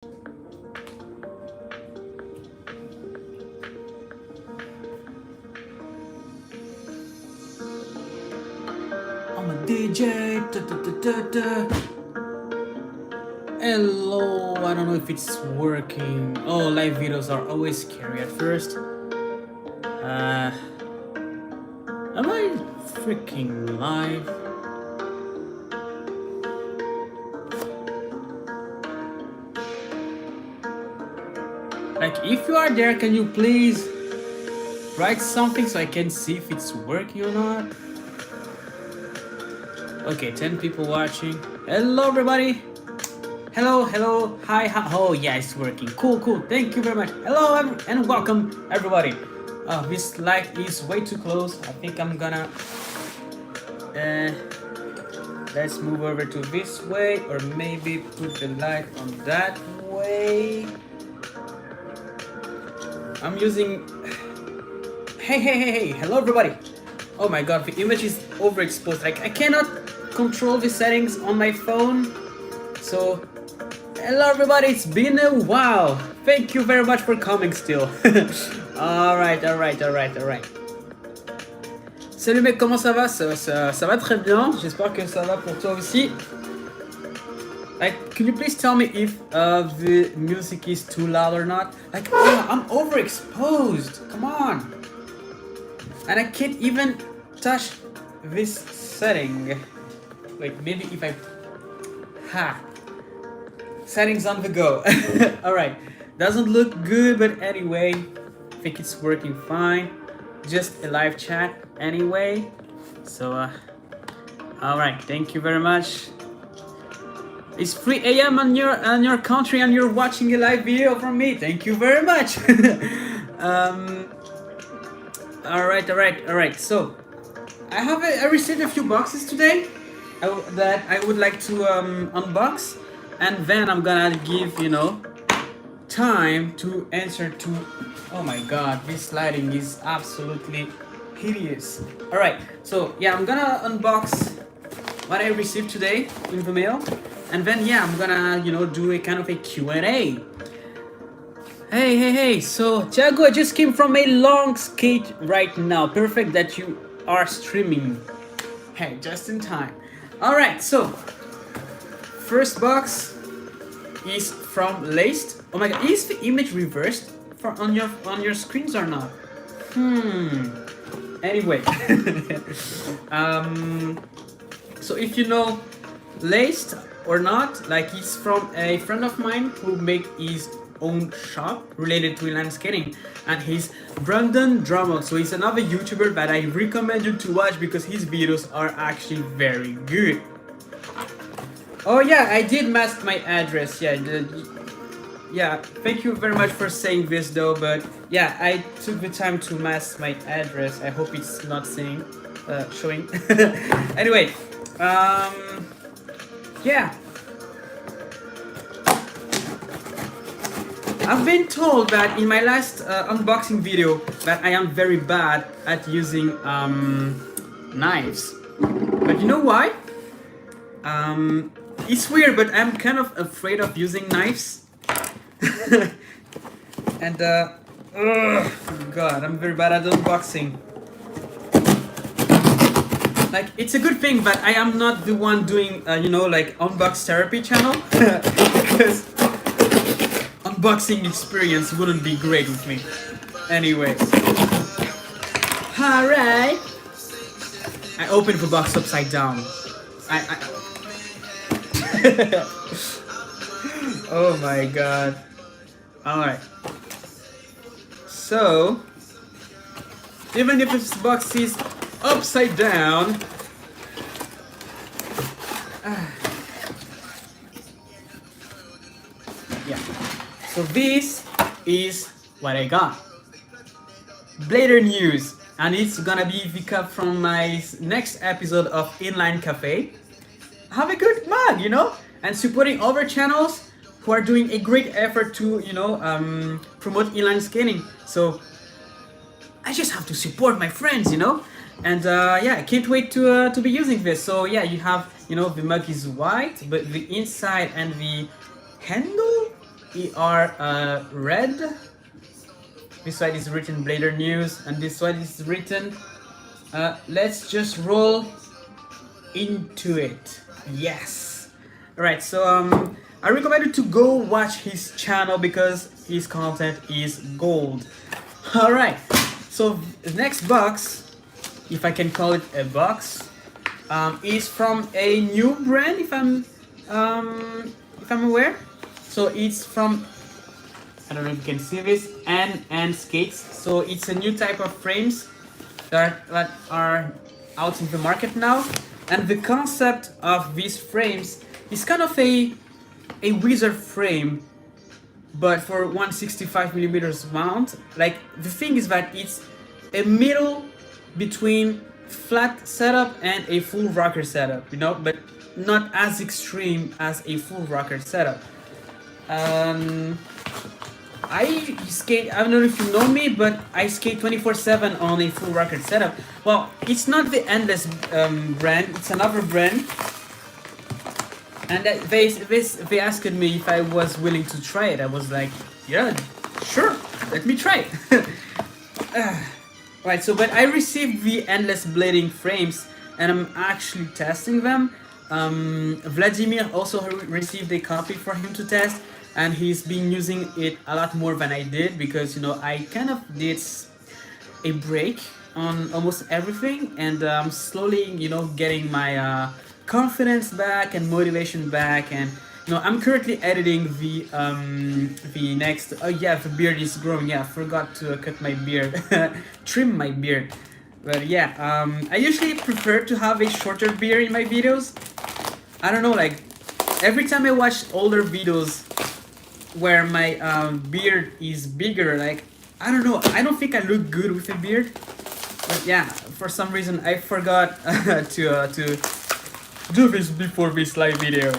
I'm a DJ. Hello, I don't know if it's working. Oh, live videos are always scary at first. Am I freaking live? Like, if you are there, can you please write something so I can see if it's working or not? Okay, 10 people watching. Hello, everybody. Hello, hi. Oh, yeah, it's working. Cool. Thank you very much. Hello, and welcome, everybody. This light is way too close. I think I'm gonna... let's move over to this way, or maybe put the light on that way. I'm using... Hey, hello, everybody. Oh my god, the image is overexposed. Like, I cannot control the settings on my phone. So, hello everybody, it's been a while. Thank you very much for coming still. Alright. Salut mec, comment ça va? Ça va très bien. J'espère que ça va pour toi aussi. Like, can you please tell me if the music is too loud or not? Like, oh, I'm overexposed. Come on. And I can't even touch this setting. Wait, maybe if I... Settings on the go. Alright. Doesn't look good, but anyway, I think it's working fine. Just a live chat anyway. So, alright, thank you very much. It's 3 a.m. on your country and you're watching a live video from me. Thank you very much. Alright. So, I received a few boxes today that I would like to unbox, and then I'm gonna give, time to answer to... Oh my god, this lighting is absolutely hideous. Alright, so yeah, I'm gonna unbox what I received today in the mail, and then yeah, I'm gonna, do a kind of a Q&A. Hey, so Tiago, I just came from a long skate right now. Perfect that you are streaming. Hey, just in time. Alright, so first box is from Laced. Oh my god, is the image reversed on your screens or not? Anyway. So if you know Laced or not, like, it's from a friend of mine who make his own shop related to inline skating, and he's Brandon Drummond. So he's another YouTuber that I recommend you to watch because his videos are actually very good. Oh yeah, I did mask my address. Yeah, thank you very much for saying this though, but yeah, I took the time to mask my address. I hope it's not showing. Anyway, yeah. I've been told that in my last unboxing video that I am very bad at using knives. But you know why? It's weird, but I'm kind of afraid of using knives. And oh god, I'm very bad at unboxing. Like, it's a good thing that I am not the one doing, like, unbox therapy channel. Because unboxing experience wouldn't be great with me. Anyways. Alright. I opened the box upside down. Oh my god. Alright. So, even if this box is upside down, yeah. So this is what I got. Blader news, and it's gonna be the cup from my next episode of Inline Cafe. Have a good mug, and supporting other channels who are doing a great effort to, promote inline skating. So I just have to support my friends, And yeah, I can't wait to be using this. So yeah, you have, the mug is white, but the inside and the handle are red. This side is written Blader News, and this side is written let's just roll into it. Yes. Alright, so I recommend you to go watch his channel because his content is gold. Alright, so the next box, if I can call it a box, is from a new brand, if I'm aware. So it's from, I don't know if you can see this, and Skates. So it's a new type of frames that are out in the market now. And the concept of these frames is kind of a wizard frame, but for 165mm mount. Like, the thing is that it's a middle between flat setup and a full rocker setup, you know, but not as extreme as a full rocker setup. I skate, I don't know if you know me, but I skate 24/7 on a full rocker setup. Well, it's not the Endless brand, it's another brand. And they asked me if I was willing to try it. I was like, yeah, sure, let me try it. Right, so but I received the Endless blading frames and I'm actually testing them. Vladimir also received a copy for him to test, and he's been using it a lot more than I did because, you know, I kind of did a break on almost everything, and I'm slowly, you know, getting my confidence back and motivation back. And you know, I'm currently editing the next. Oh yeah, the beard is growing. Yeah, I forgot to cut my beard, trim my beard. But yeah, I usually prefer to have a shorter beard in my videos. I don't know, like every time I watch older videos where my beard is bigger, like I don't know, I don't think I look good with a beard. But yeah, for some reason I forgot to do this before this live video.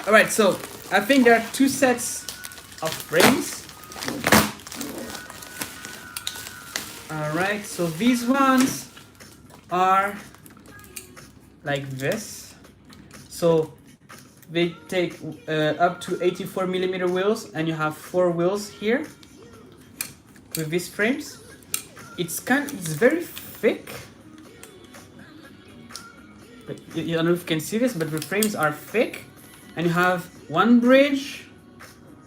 Alright, so I think there are two sets of frames. Alright, so these ones are like this. So they take up to 84mm wheels, and you have 4 wheels here with these frames. It's very thick. But you don't know if you can see this, but the frames are thick, and you have one bridge.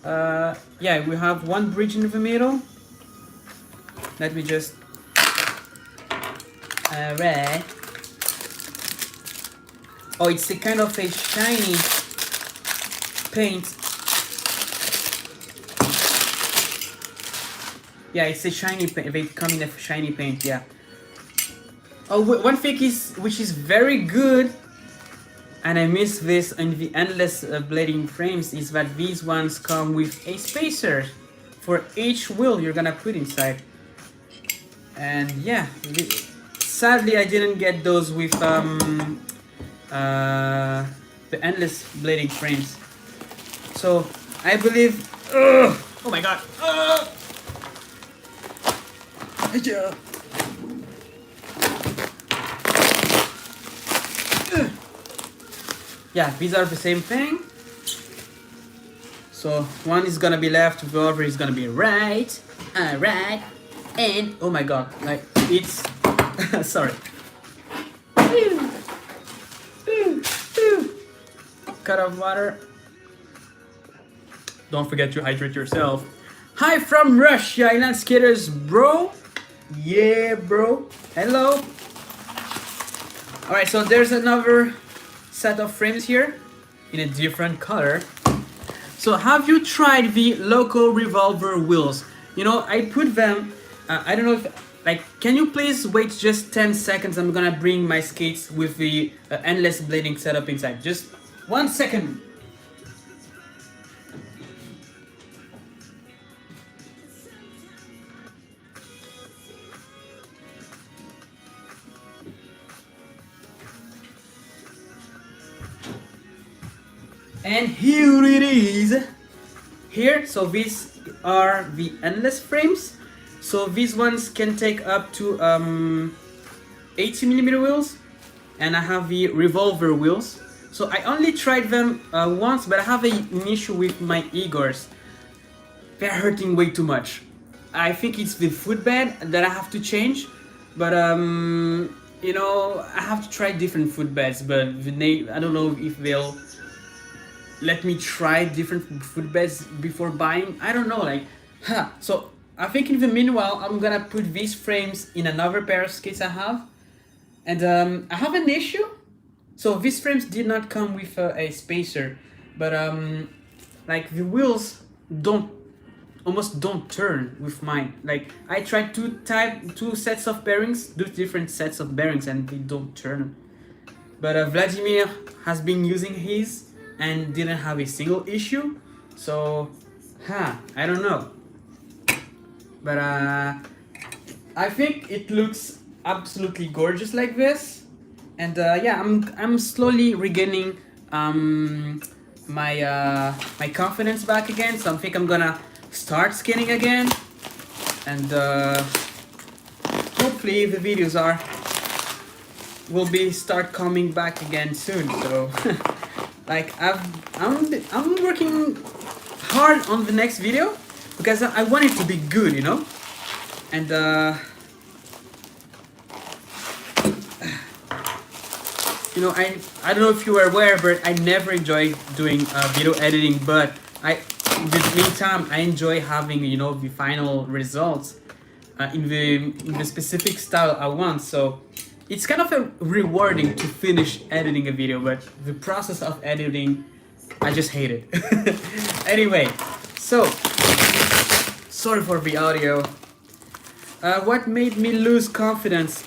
Yeah, we have one bridge in the middle. Let me just. Alright. Oh, it's a kind of a shiny paint. Yeah, it's a shiny paint. They come in a shiny paint. Yeah. Oh, one thing which is very good, and I miss this in the Endless blading frames, is that these ones come with a spacer for each wheel you're gonna put inside. And yeah, sadly I didn't get those with the Endless blading frames. So I believe. Oh my god. Yeah. Yeah, these are the same thing. So one is gonna be left, the other is gonna be right. Alright. And oh my god, like it's sorry. Cut off water. Don't forget to hydrate yourself. Hi from Russia, Inline skaters, bro. Yeah, bro. Hello. Alright, so there's another set of frames here in a different color. So have you tried the local revolver wheels? You know, I put them, I don't know if, like, can you please wait just 10 seconds? I'm gonna bring my skates with the Endless blading setup inside. Just 1 second. And here it is. Here, so these are the Endless frames. So these ones can take up to 80mm wheels, and I have the revolver wheels. So I only tried them once, but I have an issue with my Igors. they're hurting way too much. I think it's the footbed that I have to change, but you know, I have to try different footbeds, but I don't know if they'll let me try different footbeds before buying. I don't know, like, so I think in the meanwhile I'm gonna put these frames in another pair of skates I have, and I have an issue. So these frames did not come with a spacer, but like the wheels almost don't turn with mine. Like I tried two sets of bearings, two different sets of bearings, and they don't turn. But Vladimir has been using his and didn't have a single issue. So, I don't know. But I think it looks absolutely gorgeous like this. And yeah, I'm slowly regaining my my confidence back again. So I think I'm gonna start skating again, and hopefully the videos will be start coming back again soon. So like I'm working hard on the next video because I want it to be good, you know, and you know, I don't know if you were aware, but I never enjoy doing video editing, but in the meantime I enjoy having, you know, the final results in the specific style I want. So it's kind of rewarding to finish editing a video, but the process of editing, I just hate it. Anyway, so sorry for the audio. What made me lose confidence?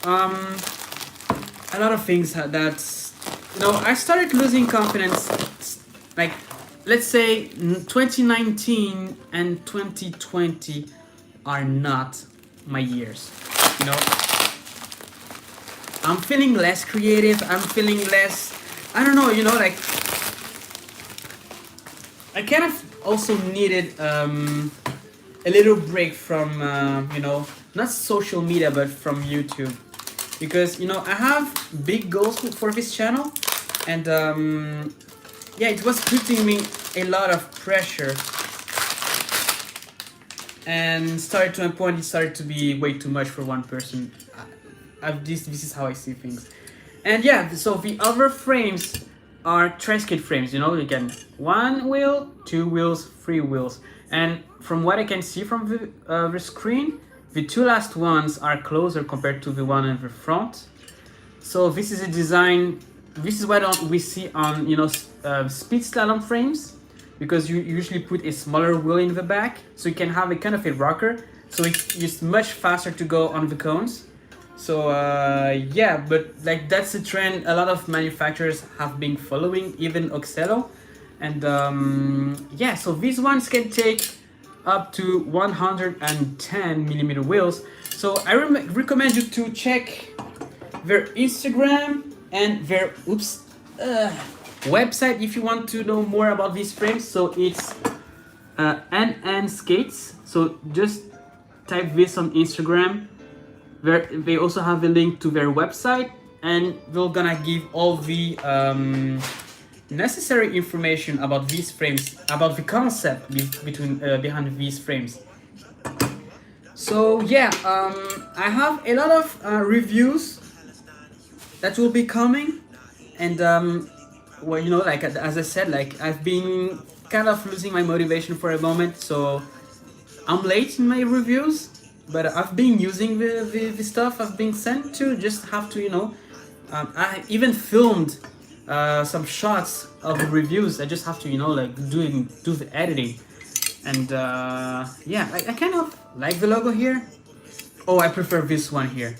A lot of things that's, you know, I started losing confidence, like, let's say 2019 and 2020 are not my years, you know. I'm feeling less creative, I'm feeling less, I don't know, you know, like, I kind of also needed a little break from, you know, not social media, but from YouTube. Because, you know, I have big goals for this channel, and yeah, it was putting me a lot of pressure, and started to a point it started to be way too much for one person. This is how I see things. And yeah, so the other frames are tri-skate frames, you know, again, 1 wheel, 2 wheels, 3 wheels. And from what I can see from the screen, the 2 last ones are closer compared to the one in the front. So this is a design, this is what we see on, you know, speed slalom frames, because you usually put a smaller wheel in the back, so you can have a kind of a rocker, so it's much faster to go on the cones. So yeah, but like that's a trend a lot of manufacturers have been following, even Oxello. And yeah, so these ones can take up to 110 millimeter wheels. So I recommend you to check their Instagram and their website if you want to know more about these frames. So it's NN Skates. So just type this on Instagram. They also have a link to their website, and they're gonna give all the necessary information about these frames, about the concept behind these frames. So yeah, I have a lot of reviews that will be coming, and well, you know, like as I said, like I've been kind of losing my motivation for a moment, so I'm late in my reviews, but I've been using the stuff I've been sent to. Just have to, you know, I even filmed some shots of the reviews. I just have to, you know, like do the editing. And yeah, I kind of like the logo here. Oh, I prefer this one here.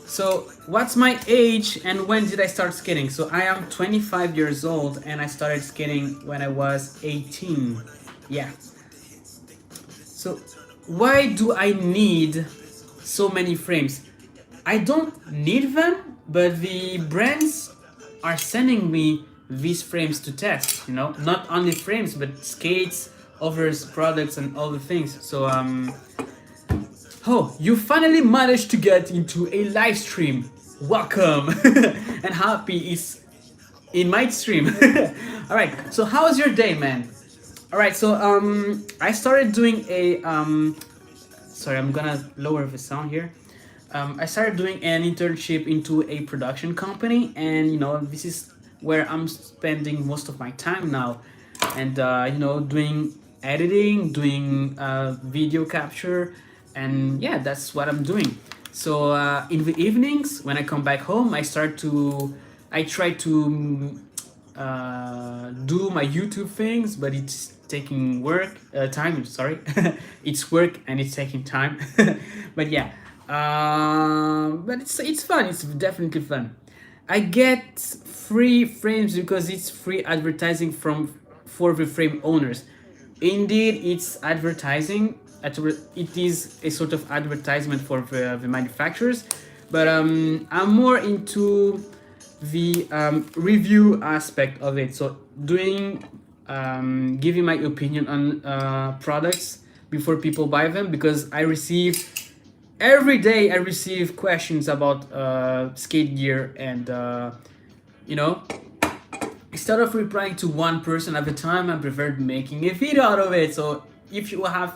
So what's my age and when did I start skating? So I am 25 years old and I started skating when I was 18. Yeah. So why do I need so many frames? I don't need them, but the brands are sending me these frames to test, you know, not only frames, but skates, others, products, and all the things. So, oh, you finally managed to get into a live stream. Welcome, and happy is in my stream. All right, so how was your day, man? All right, so I started doing a sorry, I'm gonna lower the sound here. I started doing an internship into a production company, and this is where I'm spending most of my time now, and doing editing, doing video capture, and yeah, that's what I'm doing. So in the evenings when I come back home, I try to do my YouTube things, but it's taking work time. Sorry, it's work and it's taking time. But yeah, but it's fun. It's definitely fun. I get free frames because it's free advertising from for the frame owners. Indeed, it's advertising. It is a sort of advertisement for the manufacturers, but I'm more into the review aspect of it. So doing giving my opinion on products before people buy them, because every day I receive questions about skate gear, and you know instead of replying to one person at a time, I preferred making a video out of it. So if you are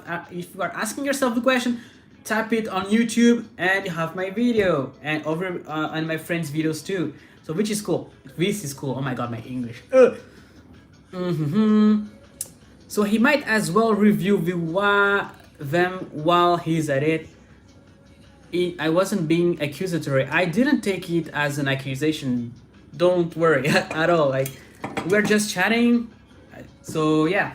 asking yourself the question, tap it on YouTube and you have my video, and over and my friends' videos too. So which is cool. This is cool. Oh my god, my English. Mm-hmm. So he might as well review them while he's at it. I wasn't being accusatory. I didn't take it as an accusation. Don't worry at all. Like, we're just chatting. So yeah.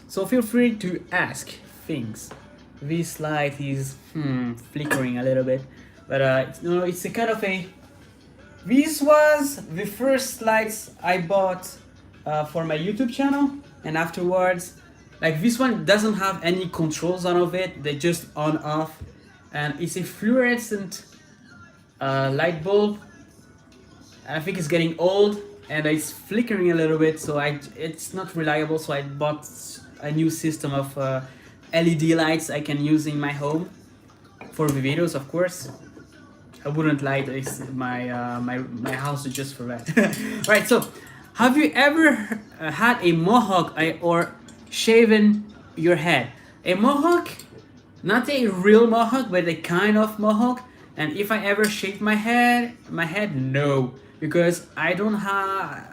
So feel free to ask things. This light is flickering a little bit, but it's a kind of a. This was the first lights I bought for my YouTube channel, and afterwards, like, this one doesn't have any controls on of it. They just on off, and it's a fluorescent light bulb. I think it's getting old and it's flickering a little bit, so it's not reliable. So I bought a new system of LED lights I can use in my home for the videos, of course. I wouldn't light my house just for that. Right, so have you ever had a mohawk or shaven your head? A mohawk, not a real mohawk, but a kind of mohawk. And if I ever shaved my head, no, because I don't have.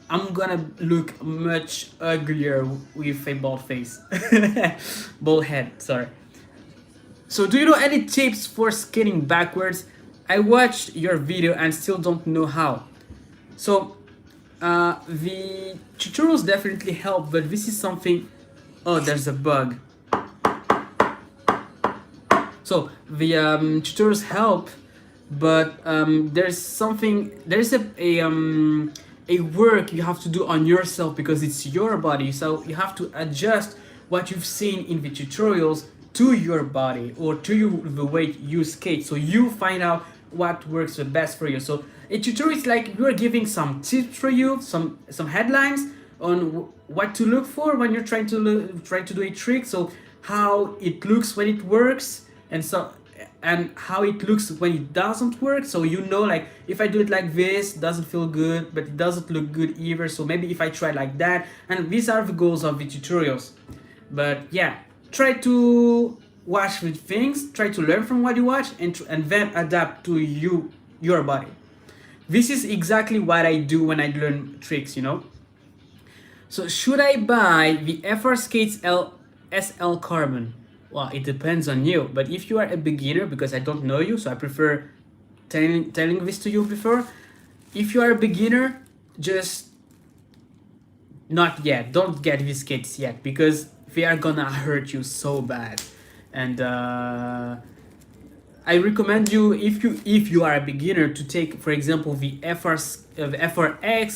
I'm gonna look much uglier with a bald face, bald head. Sorry. So do you know any tips for skating backwards? I watched your video and still don't know how. So the tutorials definitely help, but this is something. Oh, there's a bug. So the tutorials help, but there's a work you have to do on yourself, because it's your body. So you have to adjust what you've seen in the tutorials to your body, or to the way you skate, so you find out what works the best for you. So a tutorial is like you're giving some tips for you, some headlines on what to look for when you're trying to do a trick. So how it looks when it works, and how it looks when it doesn't work. So like, if I do it like this, it doesn't feel good, but it doesn't look good either. So maybe if I try like that, and these are the goals of the tutorials. But yeah, try to watch the things, try to learn from what you watch, and then adapt to your body. This is exactly what I do when I learn tricks. So should I buy the FR Skates SL Carbon? Well, it depends on you. But if you are a beginner, because I don't know you, so I prefer telling this to you before. If you are a beginner, just not yet. Don't get these skates yet, because they are gonna hurt you so bad. And I recommend you, if you are a beginner, to take, for example, the FRX,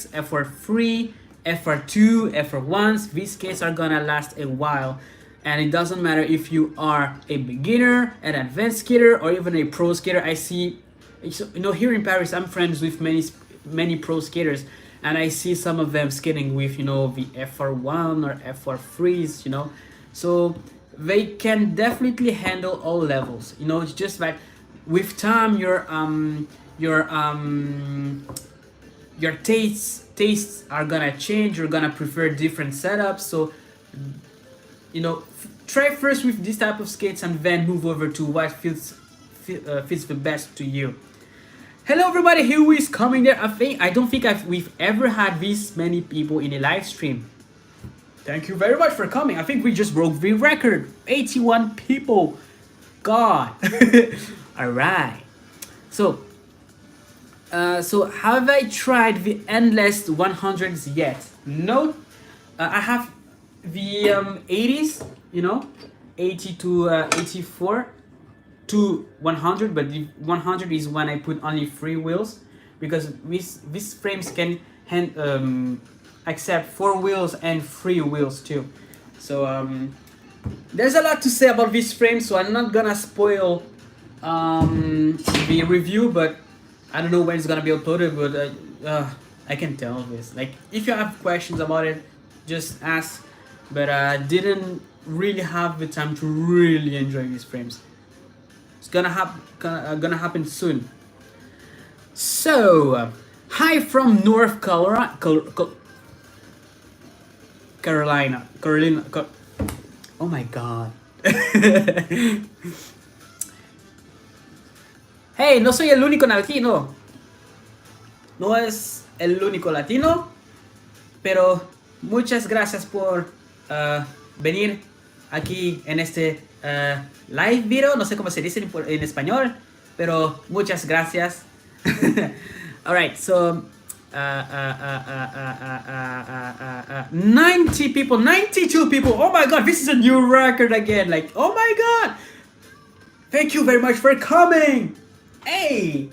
FR3, FR2, FR1s. These skates are gonna last a while. And it doesn't matter if you are a beginner, an advanced skater, or even a pro skater. I see, here in Paris, I'm friends with many pro skaters, and I see some of them skating with, the FR1 or FR3s, So they can definitely handle all levels. It's just like with time, your taste tastes are gonna change. You're gonna prefer different setups. So, try first with this type of skates and then move over to what fits the best to you. Hello everybody, who is coming there? I don't think we've ever had this many people in a live stream. Thank you very much for coming. I think we just broke the record. 81 people. God. Alright. So have I tried the endless 100s yet? No. I have the 80s, 80 to 84 to 100, but the 100 is when I put only 3 wheels, because these frames can accept 4 wheels and 3 wheels too. So there's a lot to say about this frame, so I'm not gonna spoil the review, but I don't know when it's gonna be uploaded, but I can tell this. Like, if you have questions about it, just ask. But I didn't really have the time to really enjoy these frames. It's gonna happen soon. So, hi from North Carolina. Oh my god. Hey, no soy el único latino. No es el único latino, pero muchas gracias por venir aquí en este live video. No sé cómo se dice en español, pero muchas gracias. Alright, so 90 people, 92 people. Oh my god, this is a new record again. Like, oh my god. Thank you very much for coming. Hey.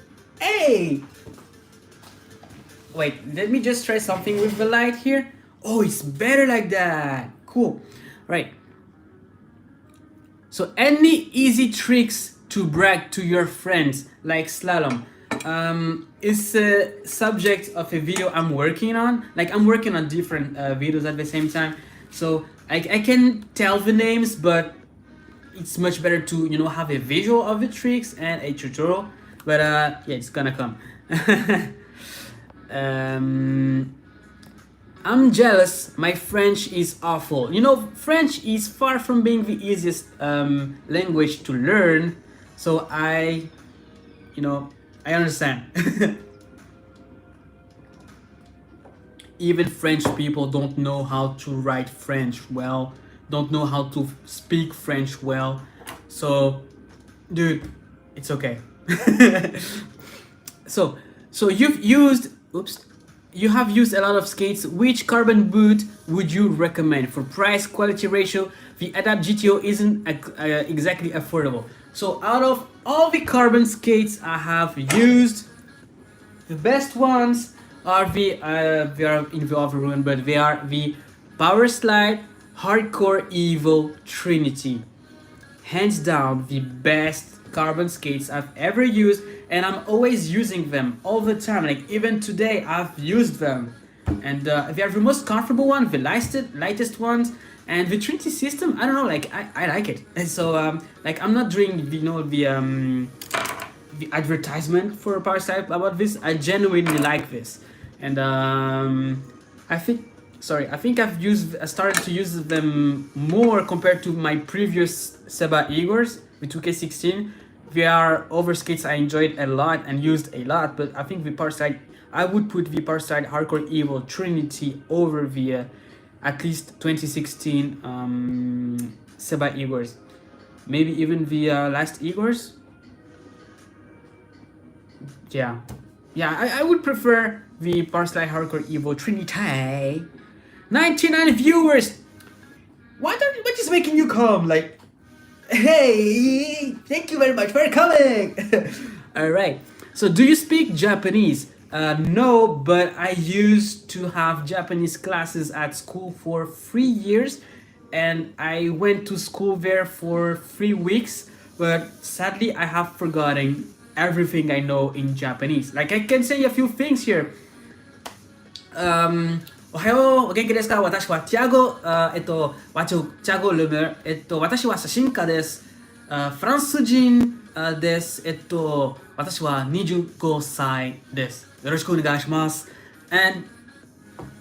Wait, let me just try something with the light here. Oh, it's better like that. Cool. Right. So, any easy tricks to brag to your friends, like slalom? It's a subject of a video I'm working on. Like, I'm working on different videos at the same time. So, I can tell the names, but it's much better to, have a visual of the tricks and a tutorial. But yeah, it's gonna come. I'm jealous. My French is awful. French is far from being the easiest language to learn. So I understand. Even French people don't know how to write French well, don't know how to speak French well. So, dude, it's okay. So you have used a lot of skates. Which carbon boot would you recommend? For price quality ratio, the Adapt GTO isn't exactly affordable. So out of all the carbon skates I have used, the best ones are they are in the other room, but they are the Power Slide Hardcore Evil Trinity. Hands down the best carbon skates I've ever used, and I'm always using them all the time. Like, even today I've used them, and they are the most comfortable one, the lightest ones, and the Trinity system, I don't know, like I like it. And so like, I'm not doing the advertisement for Power Slide about this. I genuinely like this, and I think I've started to use them more compared to my previous Seba Igors, the 2K16. They are over skates I enjoyed a lot and used a lot, but I think the Power Slide, I would put the Power Slide Hardcore Evil Trinity over the at least 2016 Seba Igors. Maybe even the last Igors. Yeah, I would prefer the Power Slide Hardcore Evil Trinity. 99 viewers. What is making you come? Like, hey, thank you very much for coming. All right. So, do you speak Japanese? No, but I used to have Japanese classes at school for 3 years, and I went to school there for 3 weeks. But sadly, I have forgotten everything I know in Japanese. Like, I can say a few things here. おはよう、お元気ですか？私は Tiago、Tiago Lumer、私は写真家です。フランス人です。私は25歳です。よろしくお願いします。And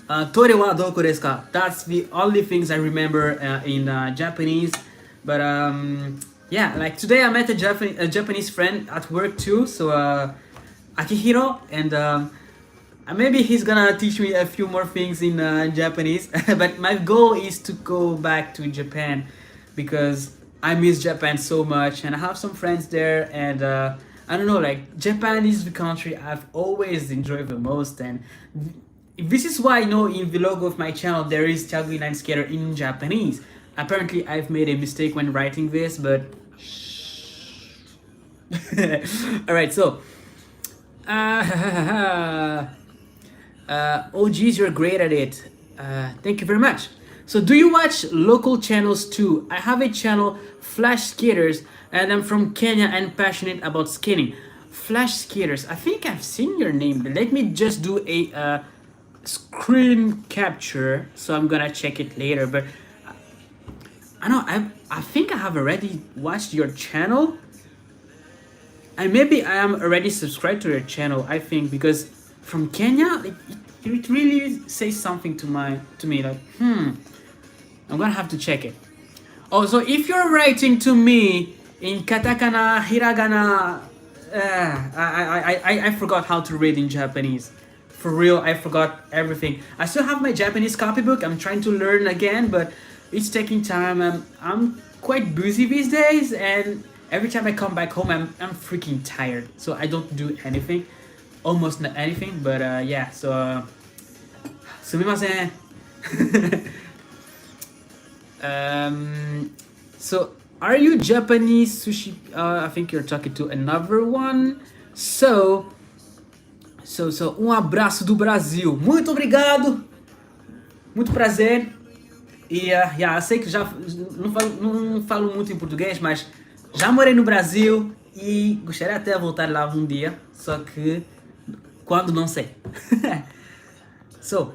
Tore wa doku desu ka? That's the only things I remember in Japanese. But yeah, like today I met a Japanese friend at work too. So Akihiro, and maybe he's gonna teach me a few more things in Japanese. But my goal is to go back to Japan because I miss Japan so much, and I have some friends there, and I don't know, like Japan is the country I've always enjoyed the most, and this is why, you know, in the logo of my channel there is Tiago Inline Skater in Japanese. Apparently I've made a mistake when writing this, but alright, so oh geez, you're great at it. Thank you very much. So do you watch local channels too? I have a channel, Flash Skaters, and I'm from Kenya and passionate about skating. Flash Skaters, I think I've seen your name, but let me just do a screen capture, so I'm gonna check it later. But I know I think I have already watched your channel, and maybe I am already subscribed to your channel, I think, because from Kenya, like, it really says something to me, like I'm gonna have to check it. Also, if you're writing to me in katakana, hiragana, I forgot how to read in Japanese. For real, I forgot everything. I still have my Japanese copybook. I'm trying to learn again, but it's taking time. I'm quite busy these days, and every time I come back home, I'm freaking tired. So I don't do anything, almost not anything. But yeah, so sumimasen. So are you Japanese sushi? I think you're talking to another one. So, abraço do Brasil. Muito obrigado. Muito prazer. E yeah, eu sei que já não falo muito em português, mas já morei no Brasil e gostaria até de voltar lá um dia, só que quando não sei. So,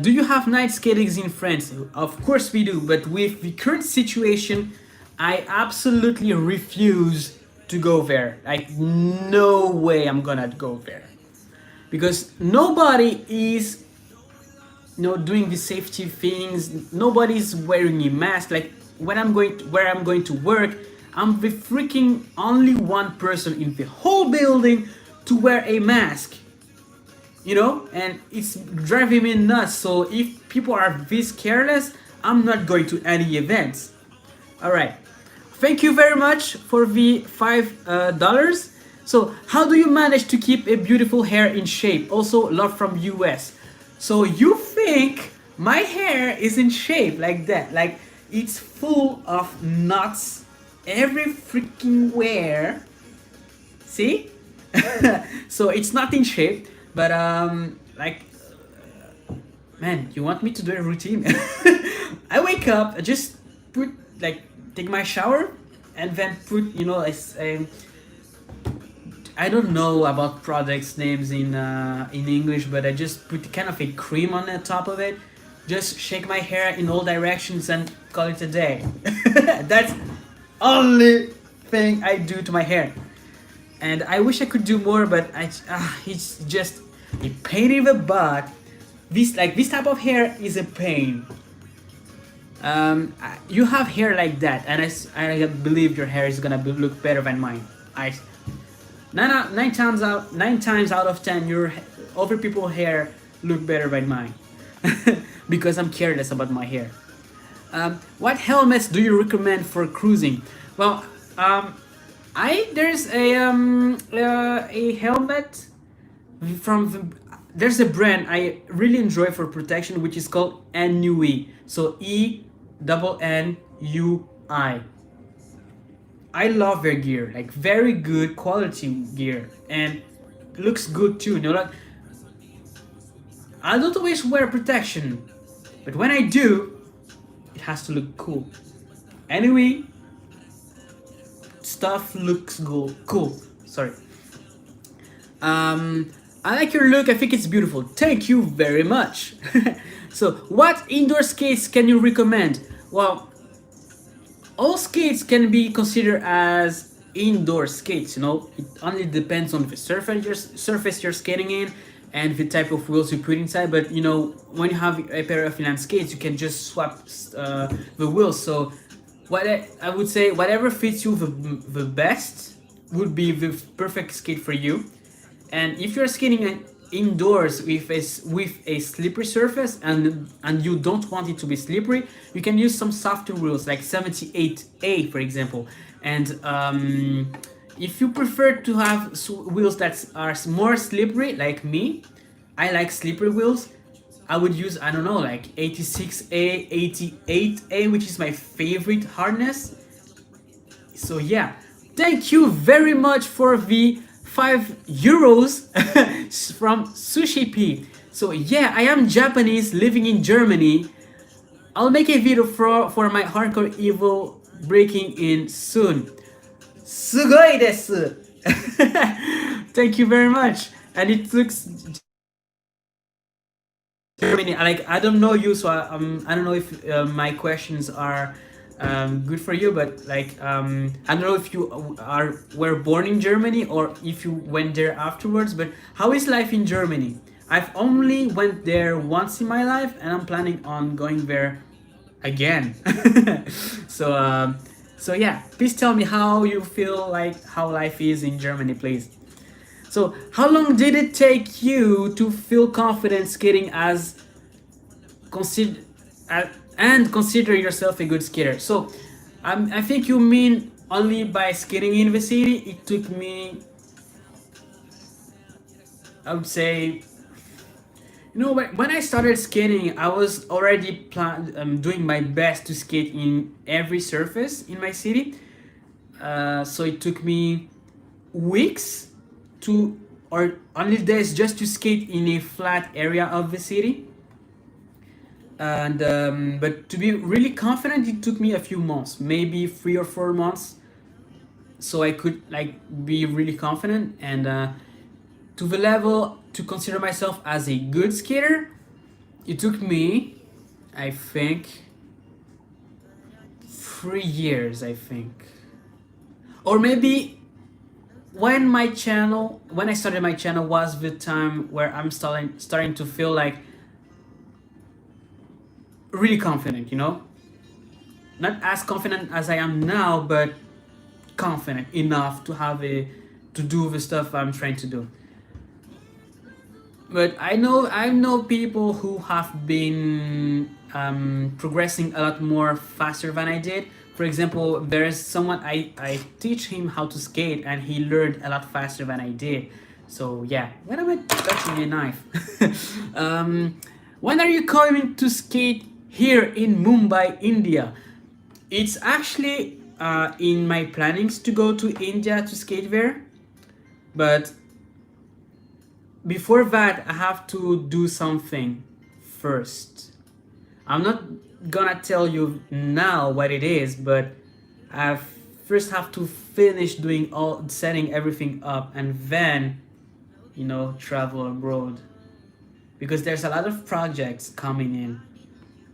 do you have night skatings in France? Of course we do, but with the current situation, I absolutely refuse to go there. Like, no way I'm gonna go there. Because nobody is, you know, doing the safety things. Nobody's wearing a mask. Like, where I'm going to work, I'm the freaking only one person in the whole building to wear a mask. You know, and it's driving me nuts. So if people are this careless, I'm not going to any events. All right, thank you very much for the $5. So how do you manage to keep a beautiful hair in shape? Also, love from US. So you think my hair is in shape like that? Like, it's full of knots every freaking where. See? So it's not in shape. But like, man, you want me to do a routine? I wake up, I just take my shower, and then put, you know, I don't know about products names in English, but I just put kind of a cream on the top of it, just shake my hair in all directions and call it a day. That's only thing I do to my hair. And I wish I could do more, but it's just a pain in the butt. This type of hair is a pain. You have hair like that, and I believe your hair is gonna look better than mine. Nine times out of 10, your other people's hair look better than mine, because I'm careless about my hair. What helmets do you recommend for cruising? Well, there's a helmet there's a brand I really enjoy for protection, which is called NUI. So ENNUI. I love their gear, like very good quality gear, and looks good too. You know, like, I don't always wear protection, but when I do, it has to look cool. Anyway, stuff looks cool. Sorry. I like your look. I think it's beautiful. Thank you very much. So, what indoor skates can you recommend? Well, all skates can be considered as indoor skates. You know, it only depends on the surface you're skating in, and the type of wheels you put inside. But you know, when you have a pair of inline skates, you can just swap the wheels. So what I would say, whatever fits you the best would be the perfect skate for you. And if you're skating indoors with a slippery surface, and you don't want it to be slippery, you can use some softer wheels like 78A, for example. And if you prefer to have wheels that are more slippery, like me, I like slippery wheels. I would use, I don't know, like 86A, 88A, which is my favorite hardness. So yeah, thank you very much for the 5 euros from Sushi P. So yeah, I am Japanese living in Germany. I'll make a video for my hardcore evil breaking in soon. Sugoi desu! Thank you very much. And it looks Germany. Like, I don't know you, so I don't know if my questions are good for you, but like I don't know if you were born in Germany or if you went there afterwards. But how is life in Germany? I've only went there once in my life, and I'm planning on going there again. So so yeah, please tell me how you feel, like how life is in Germany, please. So how long did it take you to feel confident skating as consider and consider yourself a good skater? So I think you mean only by skating in the city. It took me, I would say, you know, when I started skating, I was already doing my best to skate in every surface in my city. So it took me weeks to, or only days, just to skate in a flat area of the city. And but to be really confident, it took me a few months, maybe 3 or 4 months, so I could like be really confident. And to the level to consider myself as a good skater, it took me, I think, 3 years, I think. Or maybe when I started my channel was the time where I'm starting to feel like really confident, you know? Not as confident as I am now, but confident enough to do the stuff I'm trying to do. But I know people who have been progressing a lot more faster than I did. For example, there is someone I teach him how to skate, and he learned a lot faster than I did. So yeah, when am I touching a knife? When are you coming to skate here in Mumbai, India? It's actually in my plannings to go to India to skate there, but before that I have to do something first. I'm not gonna tell you now what it is, but I first have to finish setting everything up, and then, you know, travel abroad, because there's a lot of projects coming in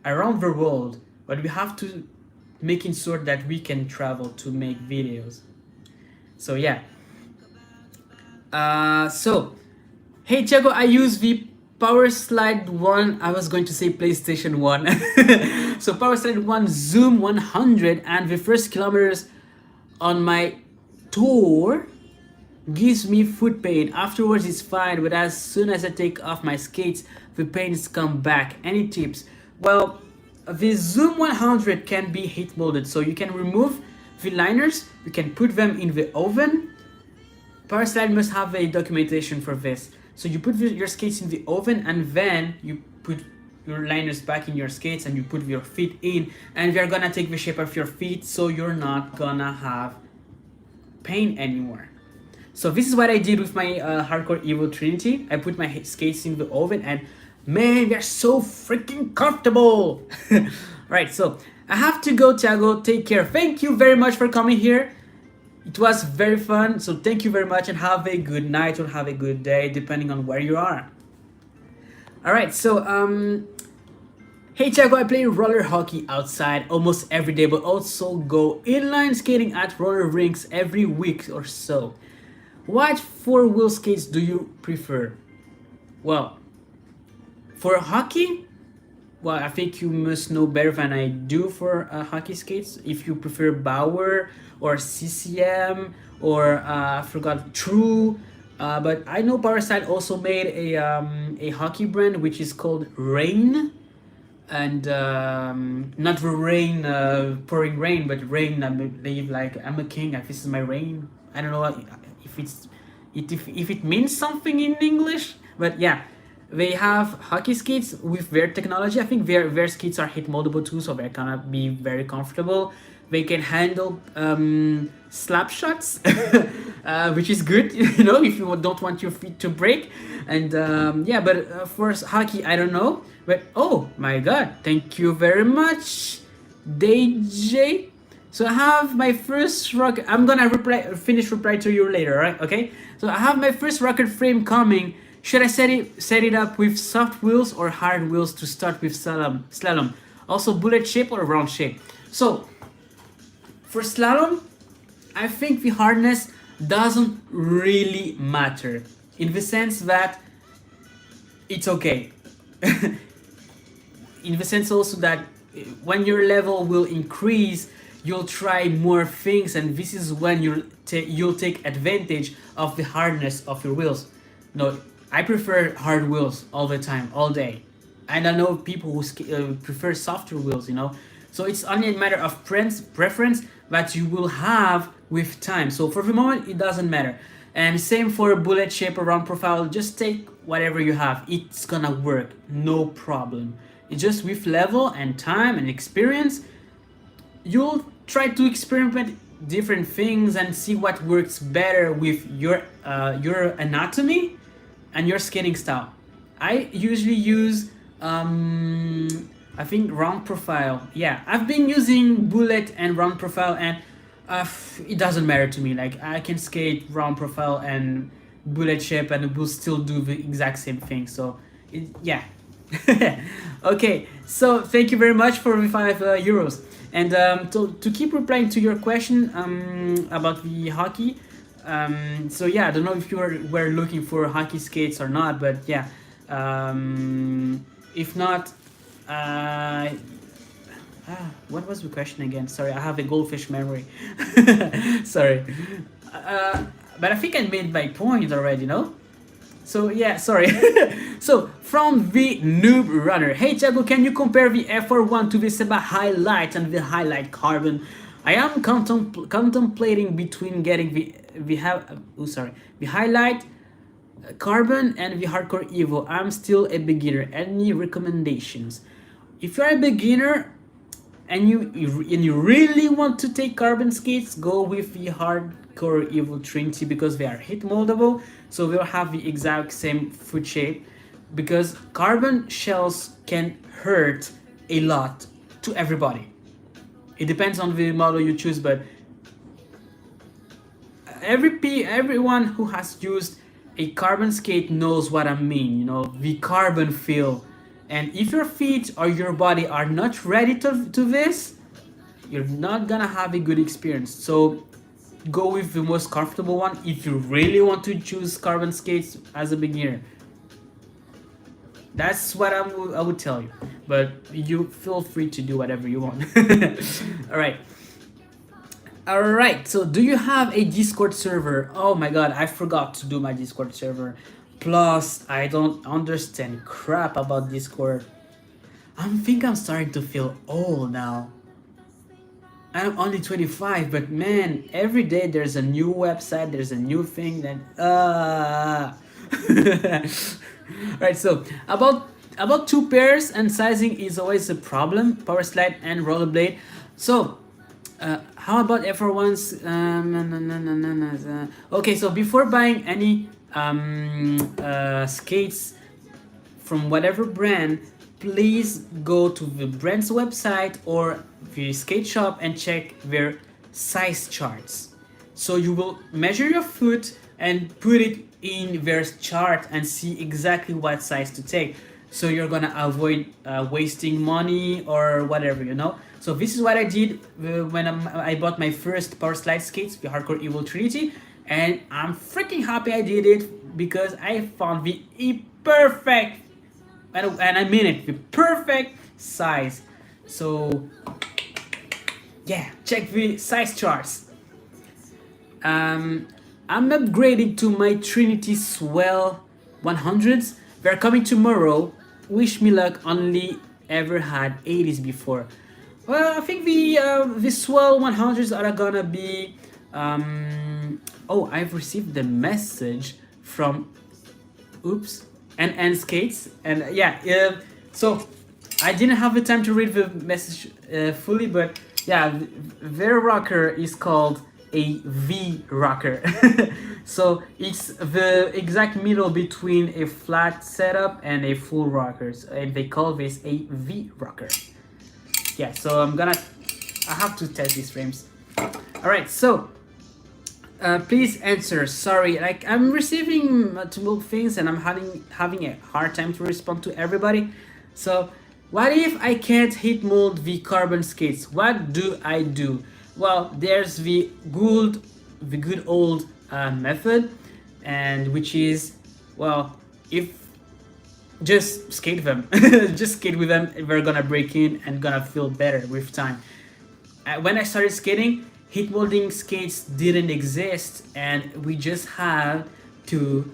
around the world, but we have to making sure that we can travel to make videos. So yeah. So hey Tiago, I use the Power Slide 1, I was going to say PlayStation 1. So Power Slide 1 Zoom 100, and the first kilometers on my tour gives me foot pain. Afterwards it's fine, but as soon as I take off my skates, the pains come back. Any tips? Well, the Zoom 100 can be heat molded, so you can remove the liners, you can put them in the oven. Power Slide must have a documentation for this. So you put your skates in the oven, and then you put your liners back in your skates, and you put your feet in, and they're gonna take the shape of your feet, so you're not gonna have pain anymore. So this is what I did with my Hardcore Evo Trinity. I put my skates in the oven, and man, they're so freaking comfortable. Right, so I have to go, Tiago. Take care. Thank you very much for coming here. It was very fun, so thank you very much, and have a good night or have a good day, depending on where you are. Alright, so hey Tiago, I play roller hockey outside almost every day, but also go inline skating at roller rinks every week or so. What four-wheel skates do you prefer? Well, for hockey, well, I think you must know better than I do for hockey skates. If you prefer Bauer or CCM or I forgot True, but I know Powerside also made a hockey brand which is called Rain, and not the rain, pouring rain, but rain. I believe like I'm a king. This is my rain. I don't know if if it means something in English, but yeah, they have hockey skates with their technology. I think their skates are hit moldable too, so they're gonna be very comfortable. They can handle slap shots, which is good, you know, if you don't want your feet to break. And yeah, but for hockey, I don't know. But oh my god, thank you very much, DJ. So I have my first rocket. I'm gonna finish reply to you later, right? Okay. So I have my first rocket frame coming. Should I set it up with soft wheels or hard wheels to start with slalom? Also bullet shape or round shape. So for slalom, I think the hardness doesn't really matter in the sense that it's okay. In the sense also that when your level will increase, you'll try more things, and this is when you'll take advantage of the hardness of your wheels. No, I prefer hard wheels all the time, all day. And I know people who prefer softer wheels, you know. So it's only a matter of preference that you will have with time. So for the moment, it doesn't matter. And same for bullet shape or round profile. Just take whatever you have. It's gonna work, no problem. It's just with level and time and experience, you'll try to experiment different things and see what works better with your anatomy and your skating style. I usually use I think round profile. Yeah, I've been using bullet and round profile, and it doesn't matter to me. Like I can skate round profile and bullet shape, and it will still do the exact same thing. So yeah. Okay, so thank you very much for the €5. And to keep replying to your question about the hockey, so yeah, I don't know if you were looking for hockey skates or not, but yeah, if not, what was the question again? Sorry, I have a goldfish memory. Sorry, but I think I made my point already, no? So yeah, sorry. So from the Noob Runner, hey Tiago, can you compare the FR1 to the Seba Highlight and the Highlight Carbon? I am contemplating between getting the Highlight Carbon and the Hardcore Evo. I'm still a beginner. Any recommendations? If you're a beginner and you really want to take carbon skates, go with the Hardcore Evo Trinity because they are hit moldable, so they'll have the exact same foot shape. Because carbon shells can hurt a lot to everybody. It depends on the model you choose, but everyone who has used a carbon skate knows what I mean. You know, the carbon feel. And if your feet or your body are not ready to this, you're not gonna have a good experience. So go with the most comfortable one if you really want to choose carbon skates as a beginner. That's what I would tell you, but you feel free to do whatever you want. All right, so do you have a Discord server? Oh my god, I forgot to do my Discord server. Plus, I don't understand crap about Discord. I think I'm starting to feel old now. I'm only 25, but man, every day there's a new website, there's a new thing that Right, so about two pairs and sizing is always a problem. Power slide and rollerblade. So how about FR1s? Okay, so before buying any skates from whatever brand, please go to the brand's website or the skate shop and check their size charts. So you will measure your foot and put it in their chart and see exactly what size to take. So you're gonna avoid wasting money or whatever, you know. So this is what I did when I bought my first power slide skates, the Hardcore Evo Trinity, and I'm freaking happy I did it because I found the perfect, and I mean it, the perfect size. So yeah, check the size charts. I'm upgrading to my Trinity Swell 100s. They're coming tomorrow. Wish me luck. Only ever had 80s before. Well, I think the Swell 100s are gonna be. Oh, I've received the message from. Oops. And skates and yeah. So I didn't have the time to read the message fully, but yeah, their rocker is called a V rocker. So it's the exact middle between a flat setup and a full rocker, and they call this a V rocker. Yeah, so I have to test these frames. All right, so please answer. Sorry, like I'm receiving multiple things and I'm having a hard time to respond to everybody. So what if I can't heat mold the carbon skates? What do I do? Well, there's the good old method, and which is, well, if just skate them, just skate with them. They're gonna break in and gonna feel better with time. When I started skating, heat molding skates didn't exist, and we just had to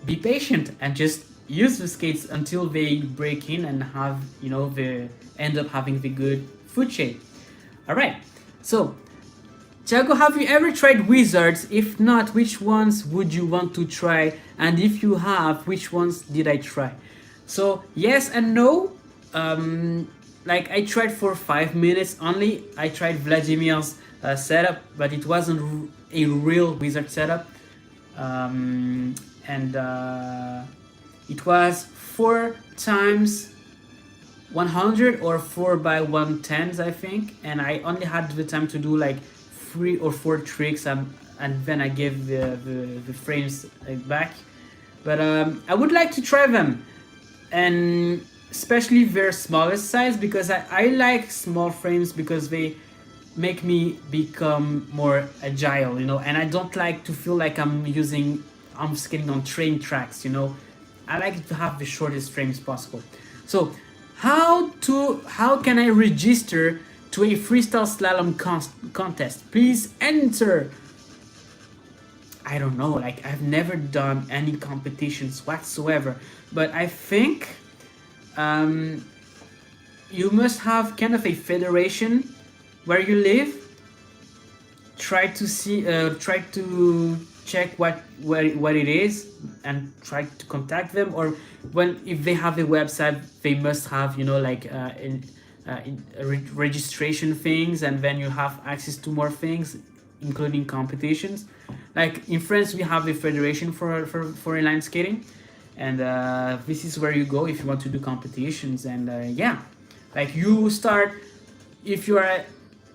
be patient and just use the skates until they break in and have, they end up having the good foot shape. All right, so Tiago, have you ever tried wizards? If not, which ones would you want to try? And if you have, which ones did I try? So yes and no. Like I tried for 5 minutes only. I tried Vladimir's setup, but it wasn't a real wizard setup. And it was 4 times 100 or 4 by 110s, I think. And I only had the time to do like 3 or 4 tricks, and then I gave the frames back. But I would like to try them, and especially their smallest size, because I like small frames because they make me become more agile, and I don't like to feel like I'm skating on train tracks, I like to have the shortest frames possible. So how can I register to a freestyle slalom contest? Please answer. I don't know, like I've never done any competitions whatsoever, but I think you must have kind of a federation where you live. Try to check what it is and try to contact them, or if they have a website, they must have registration things, and then you have access to more things, including competitions. Like in France, we have a federation for inline skating, and this is where you go if you want to do competitions. And yeah, like you start, if you are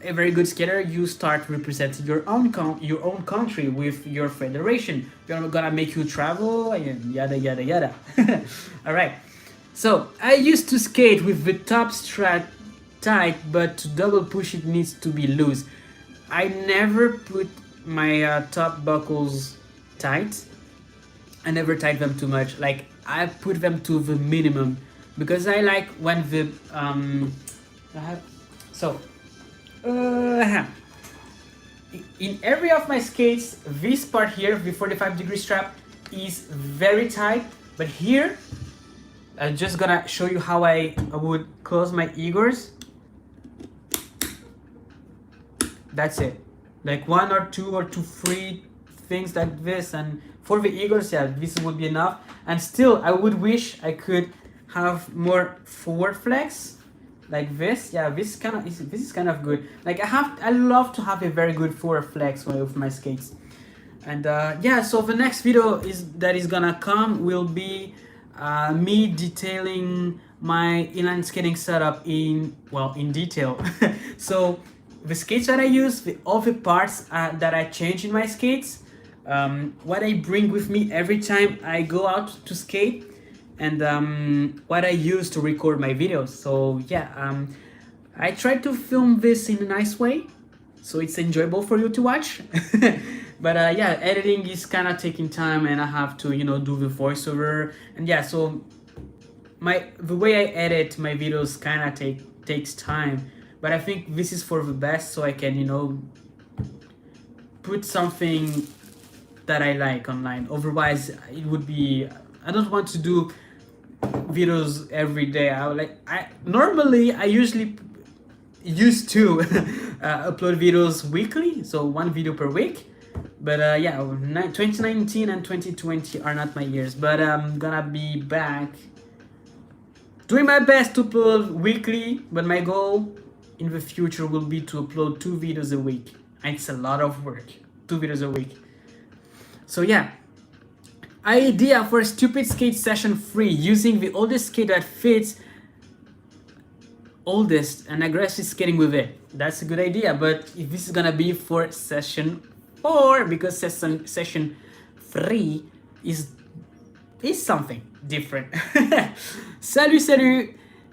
a very good skater, you start representing your own country with your federation. They're gonna make you travel and yada yada yada. All right. So I used to skate with the top strap tight, but to double push it needs to be loose. I never put my top buckles tight. I never tied them too much. Like I put them to the minimum because I like when the in every of my skates, this part here, the 45-degree strap, is very tight. But here, I'm just gonna show you how I would close my Igors. That's it. Like 1 or 2 or 3 things like this, and for the Igors, yeah, this would be enough. And still, I would wish I could have more forward flex. Like this, yeah, this is kind of good. Like I love to have a very good forward flex with my skates. And yeah, so the next video that is gonna come will be me detailing my inline skating setup in detail. So the skates that I use, all the parts that I change in my skates, what I bring with me every time I go out to skate, and what I use to record my videos. So yeah, I try to film this in a nice way, so it's enjoyable for you to watch. But yeah, editing is kind of taking time, and I have to do the voiceover, and yeah, so the way I edit my videos kind of takes time. But I think this is for the best, so I can put something that I like online. Otherwise, it would be, I don't want to do videos every day. I usually used to upload videos weekly, so one video per week. But yeah, 2019 and 2020 are not my years, but I'm gonna be back doing my best to upload weekly. But my goal in the future will be to upload 2 videos a week, and it's a lot of work. 2 videos a week. So yeah, idea for a stupid skate session 3, using the oldest skate that fits oldest and aggressive skating with it. That's a good idea, but if this is gonna be for session 4, because session 3 is something different. Salut.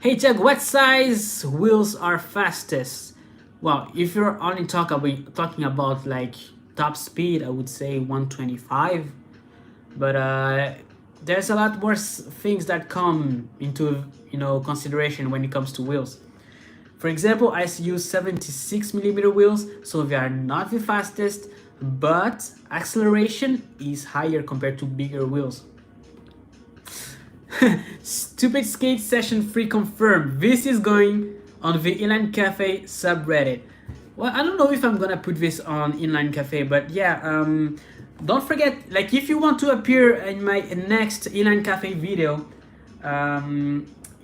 Hey Tiago, what size wheels are fastest? Well, if you're only talking about like top speed, I would say 125. But there's a lot more things that come into consideration when it comes to wheels. For example, I use 76mm wheels, so they are not the fastest, but acceleration is higher compared to bigger wheels. Stupid skate session 3 confirmed. This is going on the Inline Cafe subreddit. Well, I don't know if I'm gonna put this on Inline Cafe, but yeah, don't forget, like, if you want to appear in my next Inline Cafe video,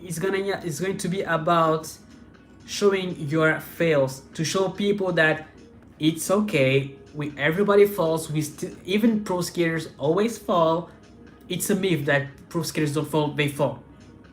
it's going to be about showing your fails, to show people that it's okay. Everybody falls. Even pro skaters always fall. It's a myth that pro skaters don't fall. They fall.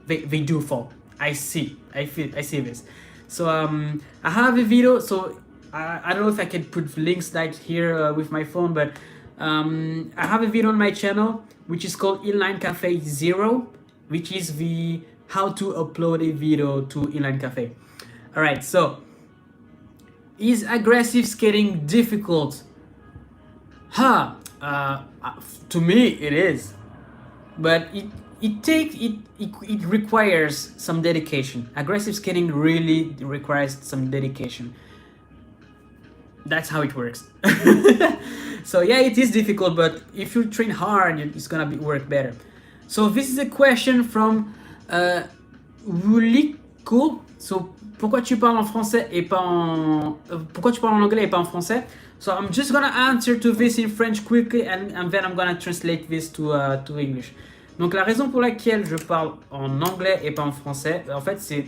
They do fall. I see this. So I have a video. So I don't know if I can put links right here with my phone, but I have a video on my channel which is called Inline Cafe 0, which is the how to upload a video to Inline Cafe. All right, so is aggressive skating difficult? To me it is, but it requires some dedication. Aggressive skating really requires some dedication. That's how it works. So yeah, it is difficult, but if you train hard, it's gonna work better. So this is a question from Wuliko. So pourquoi tu parles en français et pas en pourquoi tu parles en anglais et pas en français? So I'm just gonna answer to this in French quickly, and then I'm gonna translate this to English. Donc la raison pour laquelle je parle en anglais et pas en français, en fait, c'est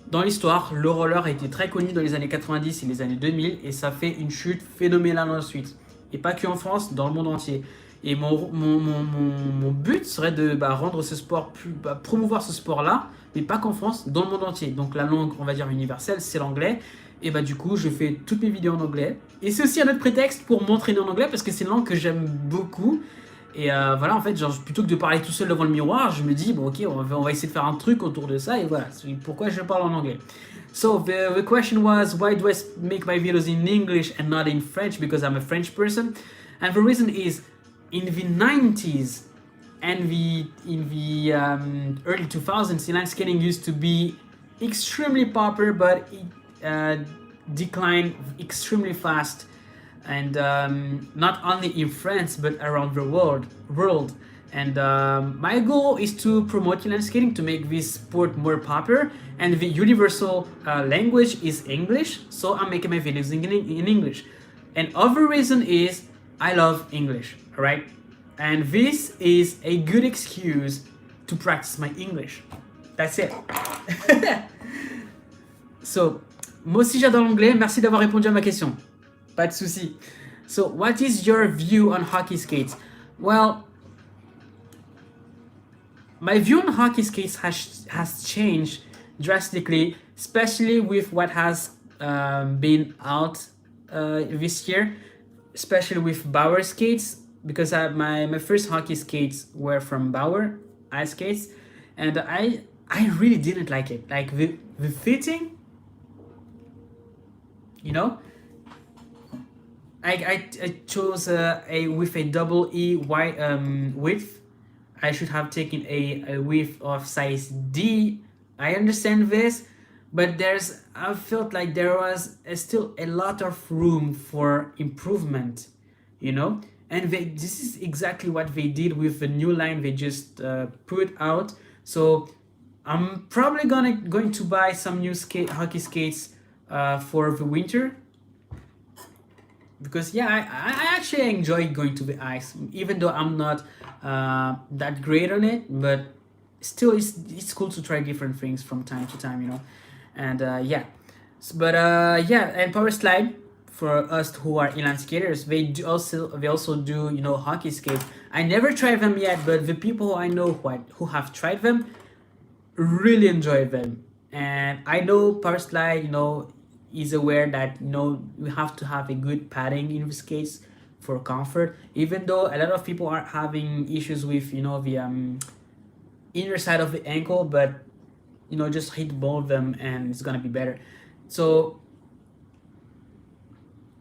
dans l'histoire, le roller a été très connu dans les années 90 et les années 2000, et ça fait une chute phénoménale ensuite. Et pas que en France, dans le monde entier. Et mon but serait de rendre ce sport promouvoir ce sport-là, mais pas qu'en France, dans le monde entier. Donc la langue, on va dire universelle, c'est l'anglais. Et du coup, je fais toutes mes vidéos en anglais. Et c'est aussi un autre prétexte pour m'entraîner en anglais, parce que c'est une langue que j'aime beaucoup. Et voilà, en fait, genre, plutôt que de parler tout seul devant le miroir, je me dis, bon, ok, on va essayer de faire un truc autour de ça, et voilà, c'est pourquoi je parle en anglais. So the question was, why do I make my videos in English and not in French? Because I'm a French person. And the reason is, in the 90s and in the early 2000s, inline skating used to be extremely popular, but it declined extremely fast. And not only in France, but around the world. And my goal is to promote inline skating, to make this sport more popular. And the universal language is English, so I'm making my videos in English. And other reason is I love English, all right? And this is a good excuse to practice my English. That's it. So, moi aussi j'adore l'anglais. Merci d'avoir répondu à ma question. Pas de souci. So, what is your view on hockey skates? Well, my view on hockey skates has changed drastically, especially with what has been out this year, especially with Bauer skates, because my first hockey skates were from Bauer ice skates, and I really didn't like it. Like the fitting, you know, I chose a with a double E wide width. I should have taken a width of size D. I understand this, but I felt like there was still a lot of room for improvement, you know. And this is exactly what they did with the new line they just put out. So I'm probably going to buy some new hockey skates for the winter, because yeah, I actually enjoy going to the ice, even though I'm not that great on it, but still it's cool to try different things from time to time, you know. And yeah, but yeah, and power slide for us who are inline skaters, they also do, you know, hockey skate. I never tried them yet, but the people who I know who have tried them really enjoy them. And I know power slide, you know, is aware that, you know, we have to have a good padding in the skates for comfort. Even though a lot of people are having issues with, you know, the inner side of the ankle, but you know, just hit both of them and it's gonna be better. So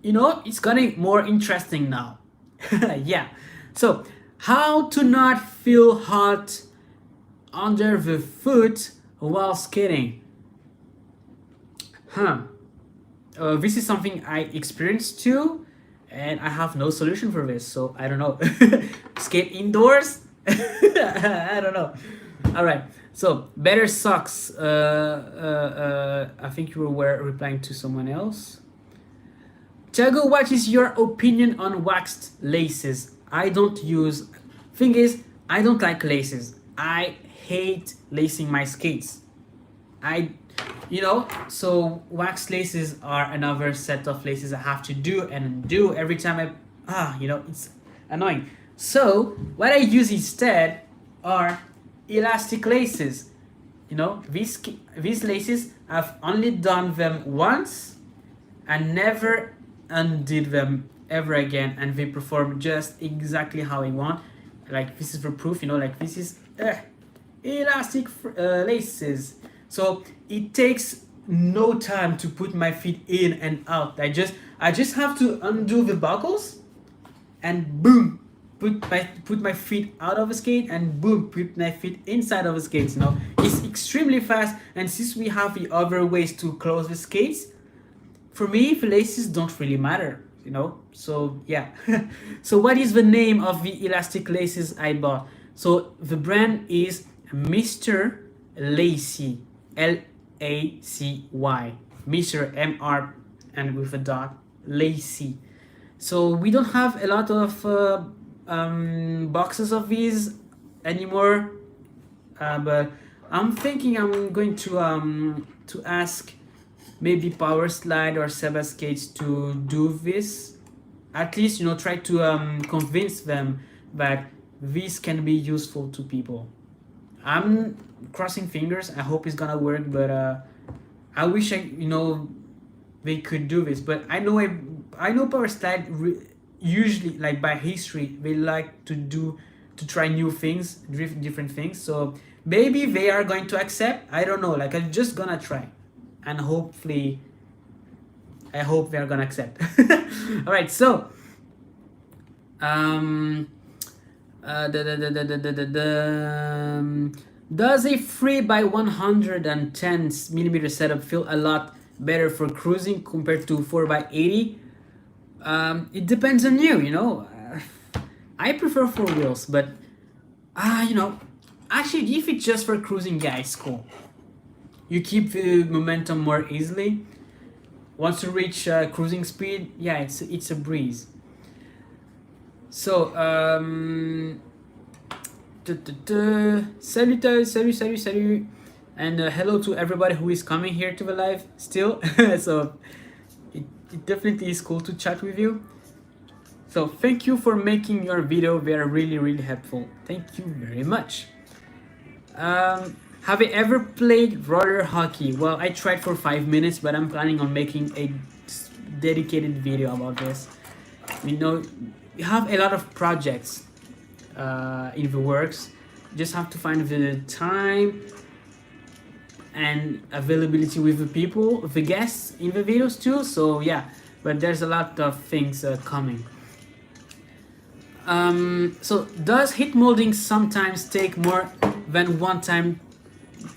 you know, it's getting more interesting now. Yeah. So how to not feel hot under the foot while skating? Huh. This is something I experienced too, and I have no solution for this, so I don't know. Skate indoors? I don't know. All right. So better socks. I think you were replying to someone else. Tiago, what is your opinion on waxed laces? I don't use. Thing is, I don't like laces. I hate lacing my skates. I, you know, so wax laces are another set of laces I have to do and do every time you know, it's annoying. So what I use instead are elastic laces. You know, these laces, I've only done them once and never undid them ever again, and they perform just exactly how I want. Like, this is for proof, you know, like this is elastic laces. So it takes no time to put my feet in and out. I just have to undo the buckles and boom, put my feet out of a skate, and boom, put my feet inside of a skate. You know, it's extremely fast. And since we have the other ways to close the skates, for me the laces don't really matter, you know. So yeah. So what is the name of the elastic laces I bought? So the brand is Mr. Lacy, Lacy, Mr. Mr. and with a dot, Lacy. So we don't have a lot of boxes of these anymore, but I'm thinking I'm going to ask maybe Power Slide or Seba Skates to do this. At least, you know, try to convince them that this can be useful to people. I'm crossing fingers. I hope it's gonna work, but I wish you know, they could do this. But I know Power Slide usually, like by history, they like to try new things, different things. So maybe they are going to accept. I don't know. Like, I'm just gonna try, and hopefully, I hope they are gonna accept. All right. So, does a 3 by 110 millimeter setup feel a lot better for cruising compared to 4 by 80? It depends on you, you know. I prefer 4 wheels, but you know, actually, if it's just for cruising, yeah, it's cool. You keep the momentum more easily. Once you reach cruising speed, yeah, it's a breeze. So, salut, and hello to everybody who is coming here to the live still. So it definitely is cool to chat with you. So thank you for making your video. They are really helpful. Thank you very much. Have you ever played roller hockey? Well, I tried for 5 minutes, but I'm planning on making a dedicated video about this. You know, we have a lot of projects in the works. Just have to find the time and availability with the people, the guests in the videos too. So yeah, but there's a lot of things coming. So does heat molding sometimes take more than one time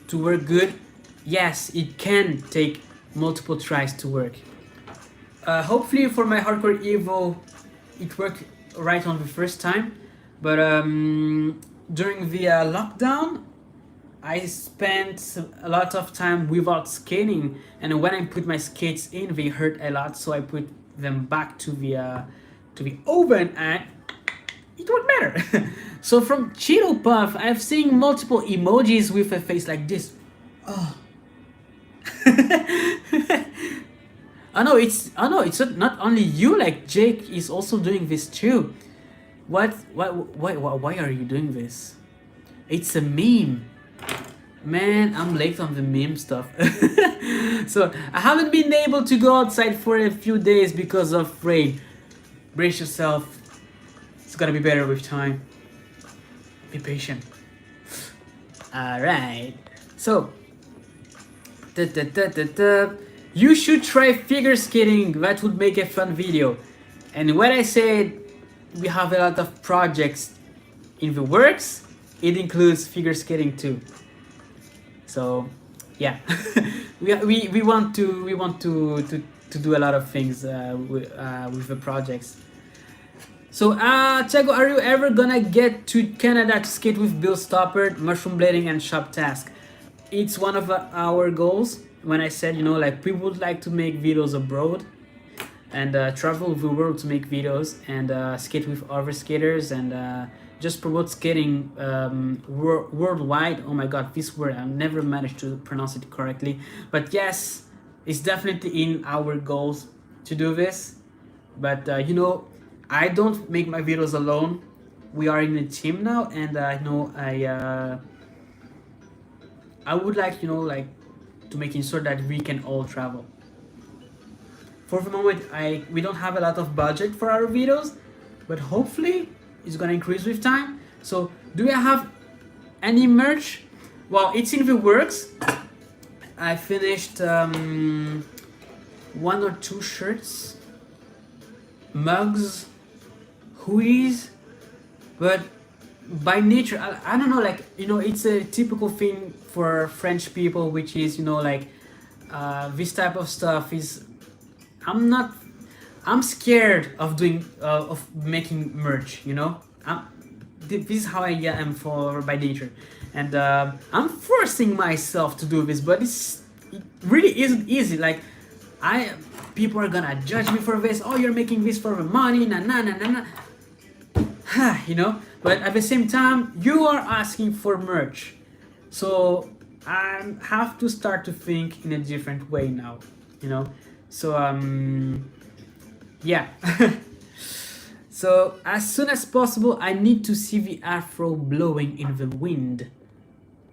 to work good? Yes, it can take multiple tries to work. Hopefully for my hardcore Evo, it worked right on the first time, but during the lockdown, I spent a lot of time without skating, and when I put my skates in, they hurt a lot, so I put them back to the oven, and it worked better. So from Cheeto Puff, I've seen multiple emojis with a face like this. Oh. It's not only you. Like Jake is also doing this too. Why are you doing this? It's a meme. Man, I'm late on the meme stuff. So I haven't been able to go outside for a few days because of rain. Brace yourself. It's gonna be better with time. Be patient. Alright. So you should try figure skating. That would make a fun video. And when I said we have a lot of projects in the works, it includes figure skating too. So yeah, we want to do a lot of things with the projects. So Tiago, are you ever gonna get to Canada to skate with Bill Stoppard, mushroom blading, and shop task? It's one of our goals. When I said, like we would like to make videos abroad and travel the world to make videos and skate with other skaters and just promote skating worldwide. Oh my god, this word, I never managed to pronounce it correctly. But yes, it's definitely in our goals to do this. But I don't make my videos alone. We are in a team now, and I would like to making sure that we can all travel. For the moment, we don't have a lot of budget for our videos, but hopefully it's gonna increase with time. So do I have any merch? Well, it's in the works. I finished 1 or 2 shirts, mugs, hoodies, but by nature, I don't know, it's a typical thing for French people, which is this type of stuff is I'm scared of doing of making merch. This is how I am by nature, and I'm forcing myself to do this, but it really isn't easy. People are gonna judge me for this. Oh, you're making this for the money, na na na na na. But at the same time, you are asking for merch, so I have to start to think in a different way now. So yeah. So as soon as possible, I need to see the afro blowing in the wind.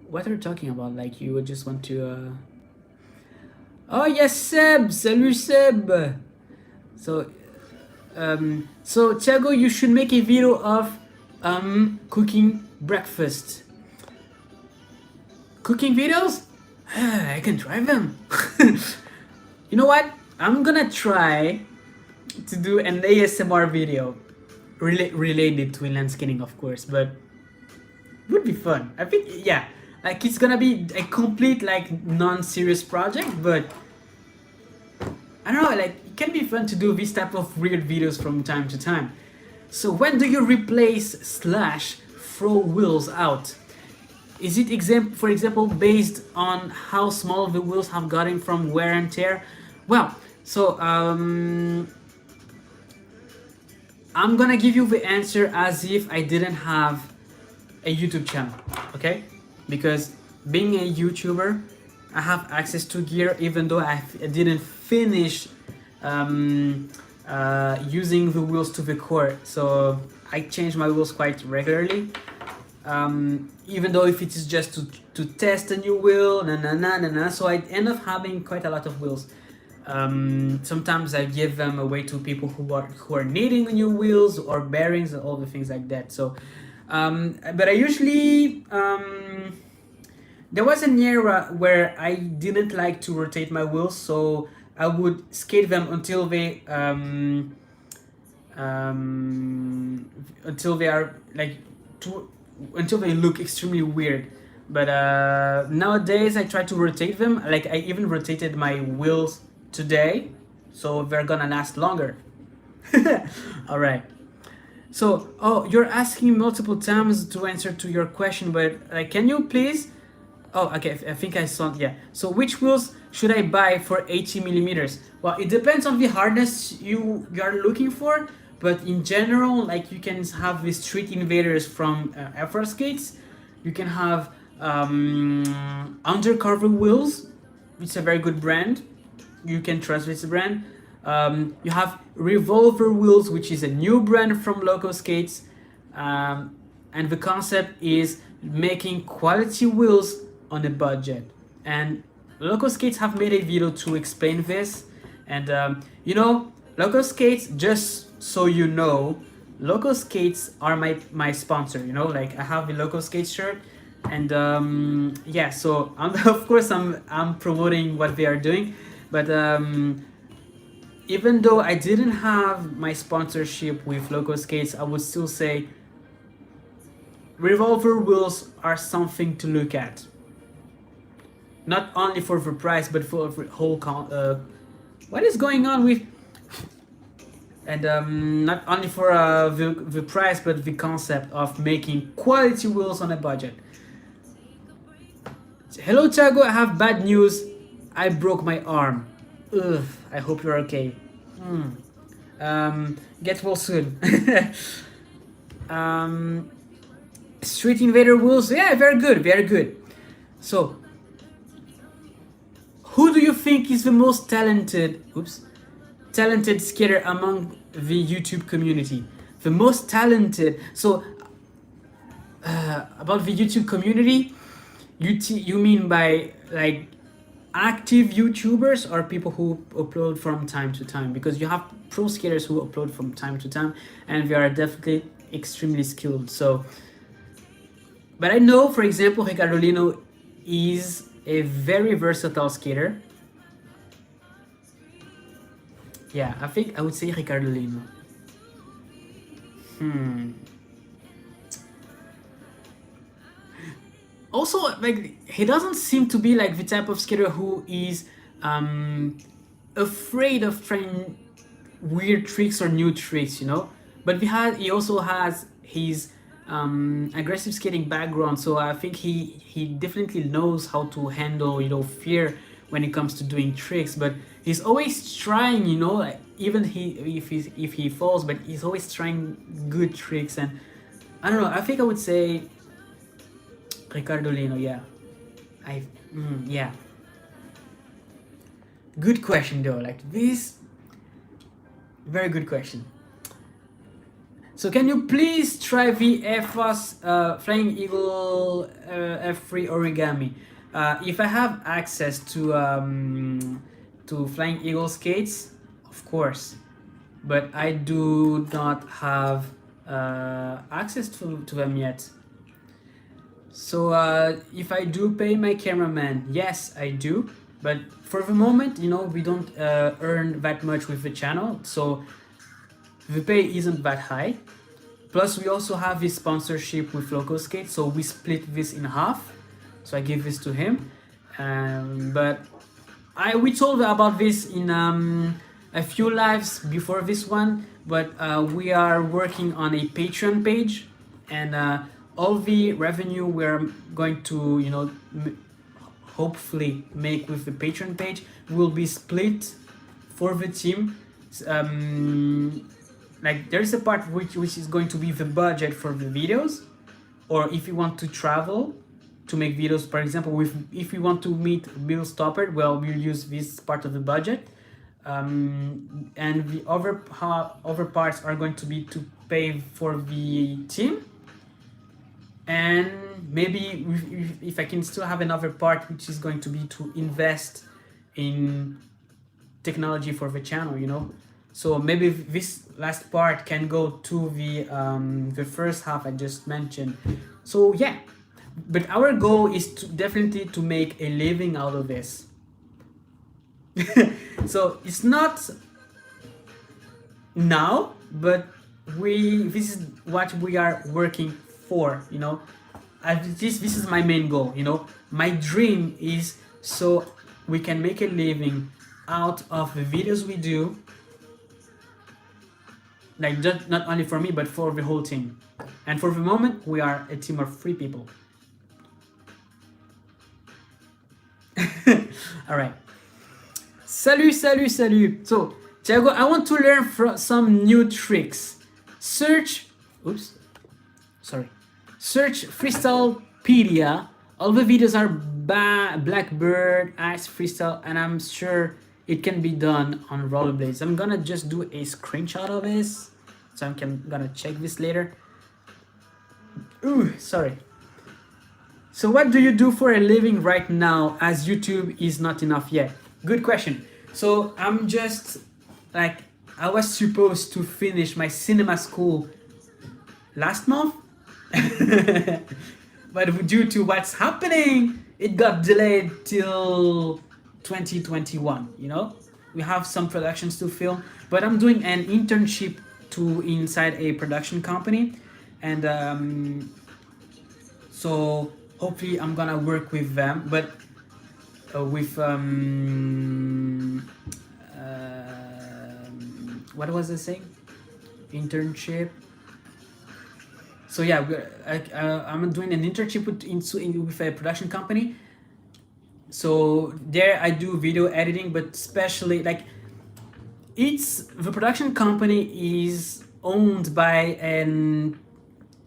What are you talking about? Like you would just want to Oh yes, Seb! Salut Seb! So Tiago, you should make a video of cooking breakfast. Cooking videos? I can try them. You know what? I'm gonna try to do an ASMR video related to inline skating, of course, but it would be fun. I think, yeah, it's gonna be a complete non-serious project, but I don't know, it can be fun to do this type of weird videos from time to time. So when do you replace / throw wheels out? Is it for example based on how small the wheels have gotten from wear and tear? Well, so I'm gonna give you the answer as if I didn't have a YouTube channel, okay? Because being a YouTuber, I have access to gear even though I didn't finish using the wheels to the core. So I change my wheels quite regularly. Even though if it is just to test a new wheel, so I end up having quite a lot of wheels. Sometimes I give them away to people who are needing new wheels or bearings and all the things like that. So, but I usually there was an era where I didn't like to rotate my wheels, so I would skate them until they are like until they look extremely weird. But nowadays I try to rotate them. Like I even rotated my wheels today, so they're gonna last longer. All right. So, oh, you're asking multiple times to answer to your question, but can you please? Oh, okay. I think I saw. Yeah. So, which wheels should I buy for 80 millimeters? Well, it depends on the hardness you are looking for, but in general, like you can have the Street Invaders from Afro Skates. You can have Undercover Wheels. It's a very good brand. You can trust this brand. You have Revolver Wheels, which is a new brand from Loco Skates, and the concept is making quality wheels on a budget. And Loco Skates have made a video to explain this. And Loco Skates, just so you know, Loco Skates are my sponsor. Like I have the Loco Skates shirt, and yeah. So of course I'm promoting what they are doing, but even though I didn't have my sponsorship with Loco Skates, I would still say Revolver wheels are something to look at. Not only for the price, but for the whole what is going on with? And not only for the price, but the concept of making quality wheels on a budget. Hello, Tiago. I have bad news. I broke my arm. Ugh, I hope you're okay. Get well soon. Street Invader wheels, yeah, very good, very good. So, who do you think is the most talented skater among the YouTube community? The most talented. So, about the YouTube community, you mean by like active YouTubers or people who upload from time to time? Because you have pro skaters who upload from time to time, and they are definitely extremely skilled. So, but I know, for example, Ricardo Lino is a very versatile skater. Yeah, I think I would say Ricardo Lino. Also, like, he doesn't seem to be like the type of skater who is afraid of trying weird tricks or new tricks, But he also has his aggressive skating background, so I think he definitely knows how to handle fear when it comes to doing tricks. But he's always trying, like, even if he falls, but he's always trying good tricks. And I don't know, I think I would say Ricardo Lino. Yeah, yeah. Good question though, like this. Very good question. So can you please try the FOS Flying Eagle F3 origami? If I have access to Flying Eagle skates, of course, but I do not have access to them yet. So if I do pay my cameraman, yes, I do. But for the moment, we don't earn that much with the channel, so the pay isn't that high. Plus, we also have this sponsorship with Loco Skate, so we split this in half. So I give this to him, but we told about this in a few lives before this one. But we are working on a Patreon page, and all the revenue we're going to hopefully make with the Patreon page will be split for the team. Like, there's a part which is going to be the budget for the videos, or if you want to travel to make videos, for example, if we want to meet Bill Stoppard, well, we'll use this part of the budget, and the other parts are going to be to pay for the team. And maybe if I can still have another part, which is going to be to invest in technology for the channel, So maybe this last part can go to the first half I just mentioned. So yeah, but our goal is definitely to make a living out of this. So it's not now, but this is what we are working for, you know. This is my main goal, you know. My dream is so we can make a living out of the videos we do, like just not only for me but for the whole team. And for the moment we are a team of 3 people. All right. Salut. So Tiago, I want to learn some new tricks. Search Freestylepedia. All the videos are Blackbird, Ice Freestyle, and I'm sure it can be done on rollerblades. I'm gonna just do a screenshot of this, so I'm gonna check this later. Ooh, sorry. So what do you do for a living right now, as YouTube is not enough yet? Good question. So I'm just like, I was supposed to finish my cinema school last month, but due to what's happening, it got delayed till 2021. You know, we have some productions to film, but I'm doing an internship inside a production company, and so hopefully I'm gonna work with them, but with what was I saying? Internship. So yeah, I'm doing an internship with a production company. So there I do video editing, but especially like the production company is owned by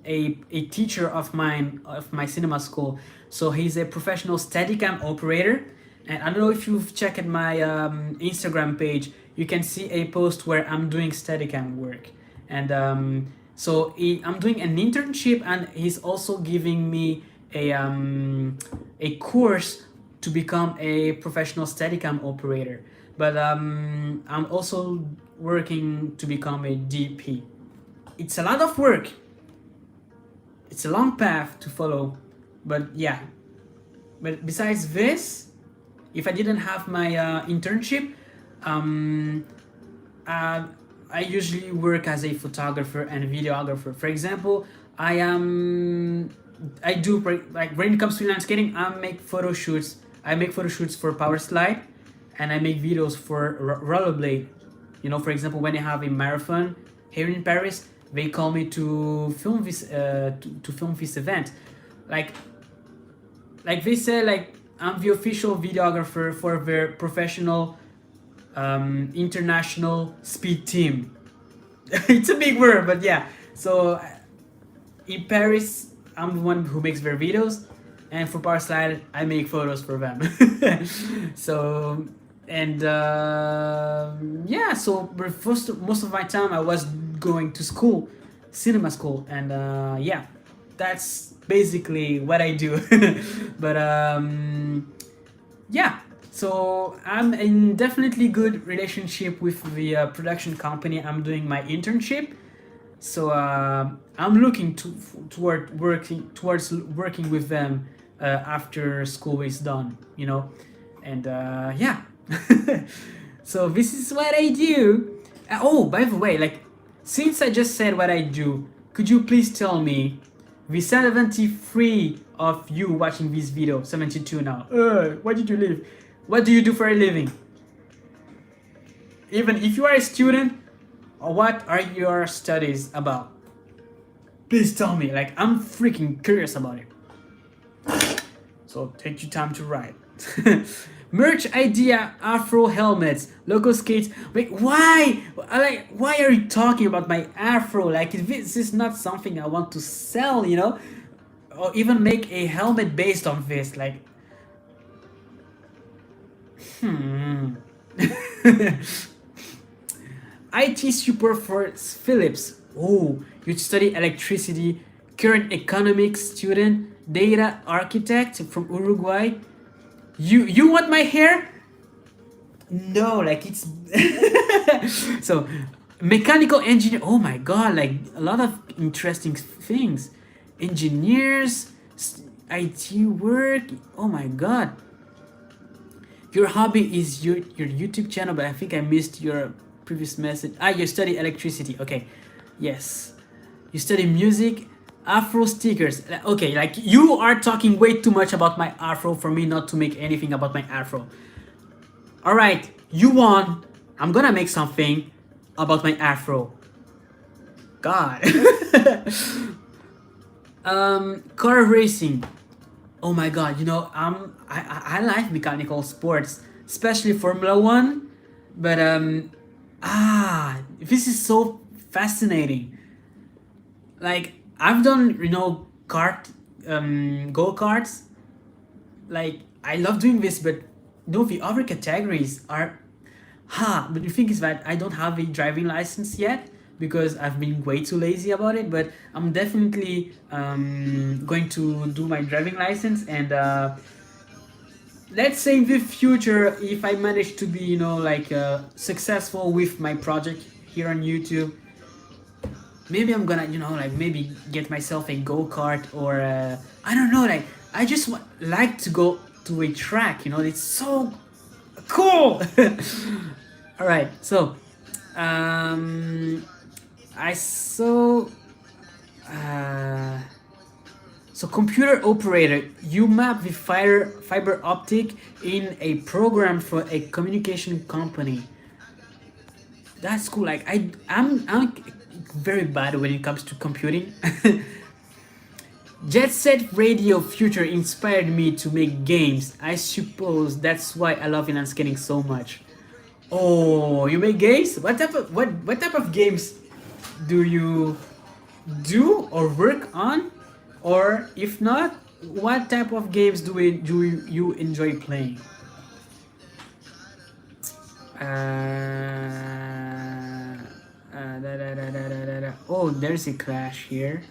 a teacher of mine of my cinema school. So he's a professional Steadicam operator, and I don't know if you've checked my Instagram page. You can see a post where I'm doing Steadicam work, and so I'm doing an internship, and he's also giving me a course to become a professional Steadicam operator. But I'm also working to become a DP. It's a lot of work. It's a long path to follow, but yeah. But besides this, if I didn't have my internship, I usually work as a photographer and videographer. For example, I do, like, when it comes to inline skating, I make photo shoots. I make photo shoots for Power Slide, and I make videos for rollerblade. You know, for example, when I have a marathon here in Paris, they call me to film this event. Like they say, like, I'm the official videographer for their professional international speed team. It's a big word, but yeah. So in Paris, I'm the one who makes their videos, and for Power Slide, I make photos for them. So, and yeah, so most of my time I was going to school, cinema school, and yeah, that's basically what I do. But yeah, so I'm in definitely good relationship with the production company I'm doing my internship. So I'm looking towards working with them after school is done, you know, and yeah. So this is what I do. Oh, by the way, like, since I just said what I do, could you please tell me, the 73 of you watching this video, 72 now, why did you leave? What do you do for a living? Even if you are a student, or what are your studies about? Please tell me, like, I'm freaking curious about it. So take your time to write. Merch idea, Afro helmets, local skates. Wait, why? Like, why are you talking about my Afro? Like, this is not something I want to sell, you know? Or even make a helmet based on this, like. IT support for Philips. Oh, you study electricity, current economics student, data architect from Uruguay. You want my hair? No, like, it's so mechanical engineer. Oh my god, like, a lot of interesting things. Engineers, IT work. Oh my god. Your hobby is your YouTube channel, but I think I missed your previous message. You study electricity. Okay, yes. You study music, Afro stickers. Okay, like you are talking way too much about my Afro for me not to make anything about my Afro. All right, you won. I'm gonna make something about my Afro. God. Car racing. Oh my god, I like mechanical sports, especially Formula One. But this is so fascinating. Like I've done, kart, go karts. Like I love doing this, but no, the other categories are, but the thing is that I don't have a driving license yet because I've been way too lazy about it. But I'm definitely going to do my driving license, and let's say in the future, if I manage to be, successful with my project here on YouTube, maybe I'm gonna, like maybe get myself a go kart, or I don't know, like I just like to go to a track. It's so cool. All right, so I saw. So computer operator, you map the fiber optic in a program for a communication company. That's cool. Like I'm very bad when it comes to computing. Jet Set Radio Future inspired me to make games. I suppose that's why I love inline skating so much. Oh, you make games? What type of games do you do or work on? Or if not, what type of games do you enjoy playing? Oh, there's a clash here.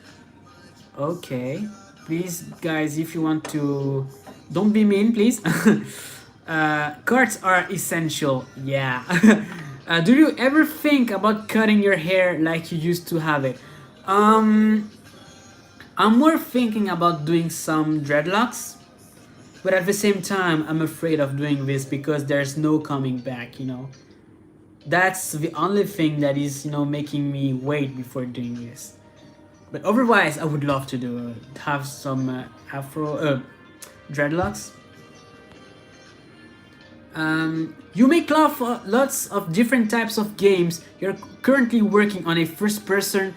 Okay, please, guys, if you want to, don't be mean, please. Cards are essential. Yeah. Do you ever think about cutting your hair like you used to have it? I'm more thinking about doing some dreadlocks, but at the same time, I'm afraid of doing this because there's no coming back. That's the only thing that is, making me wait before doing this. But otherwise, I would love to have some afro dreadlocks. You make lots of different types of games. You're currently working on a first-person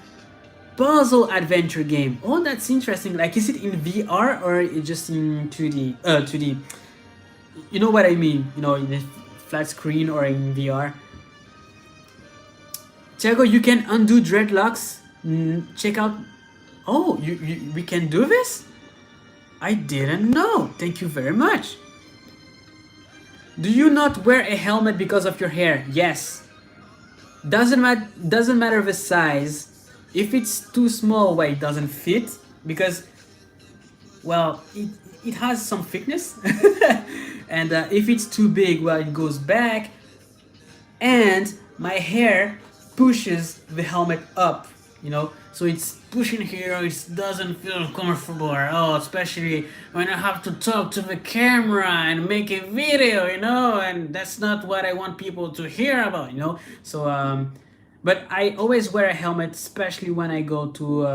puzzle adventure game. Oh, that's interesting. Like, is it in VR or is just in 2D? 2D. You know what I mean? In a flat screen or in VR. Tiago, you can undo dreadlocks. Check out. Oh, we can do this? I didn't know. Thank you very much. Do you not wear a helmet because of your hair? Yes. Doesn't matter the size. If it's too small, it doesn't fit because, well, it has some thickness. And if it's too big, it goes back. And my hair pushes the helmet up, so it's pushing here. It doesn't feel comfortable at all, especially when I have to talk to the camera and make a video, and that's not what I want people to hear about, so but I always wear a helmet, especially when I go to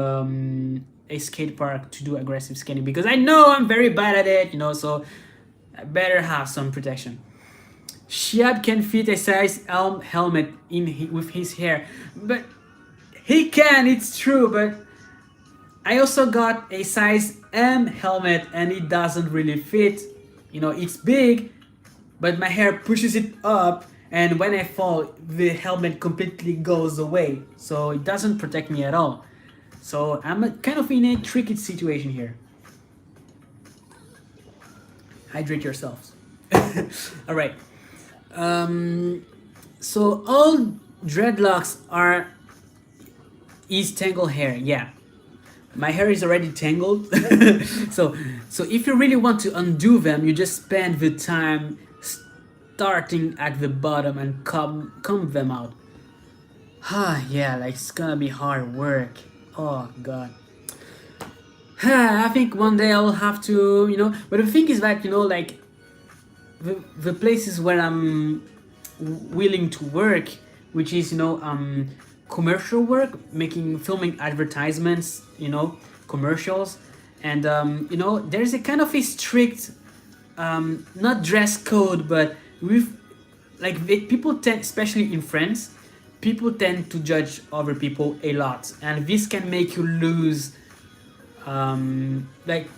a skate park to do aggressive skating, because I know I'm very bad at it, so I better have some protection. Shiab can fit a size Elm helmet with his hair, but he can, it's true, but I also got a size M helmet and it doesn't really fit. It's big, but my hair pushes it up, and when I fall, the helmet completely goes away, so it doesn't protect me at all. So I'm kind of in a tricky situation here. Hydrate yourselves. All right. So all dreadlocks is tangled hair. Yeah, my hair is already tangled. so if you really want to undo them, you just spend the time starting at the bottom and comb them out. Yeah, like it's gonna be hard work. Oh god. I think one day I'll have to, but the thing is that, like, the places where I'm willing to work, which is commercial work, making filming advertisements, commercials, and there's a kind of a strict not dress code, but with people tend, especially in France, people tend to judge other people a lot, and this can make you lose like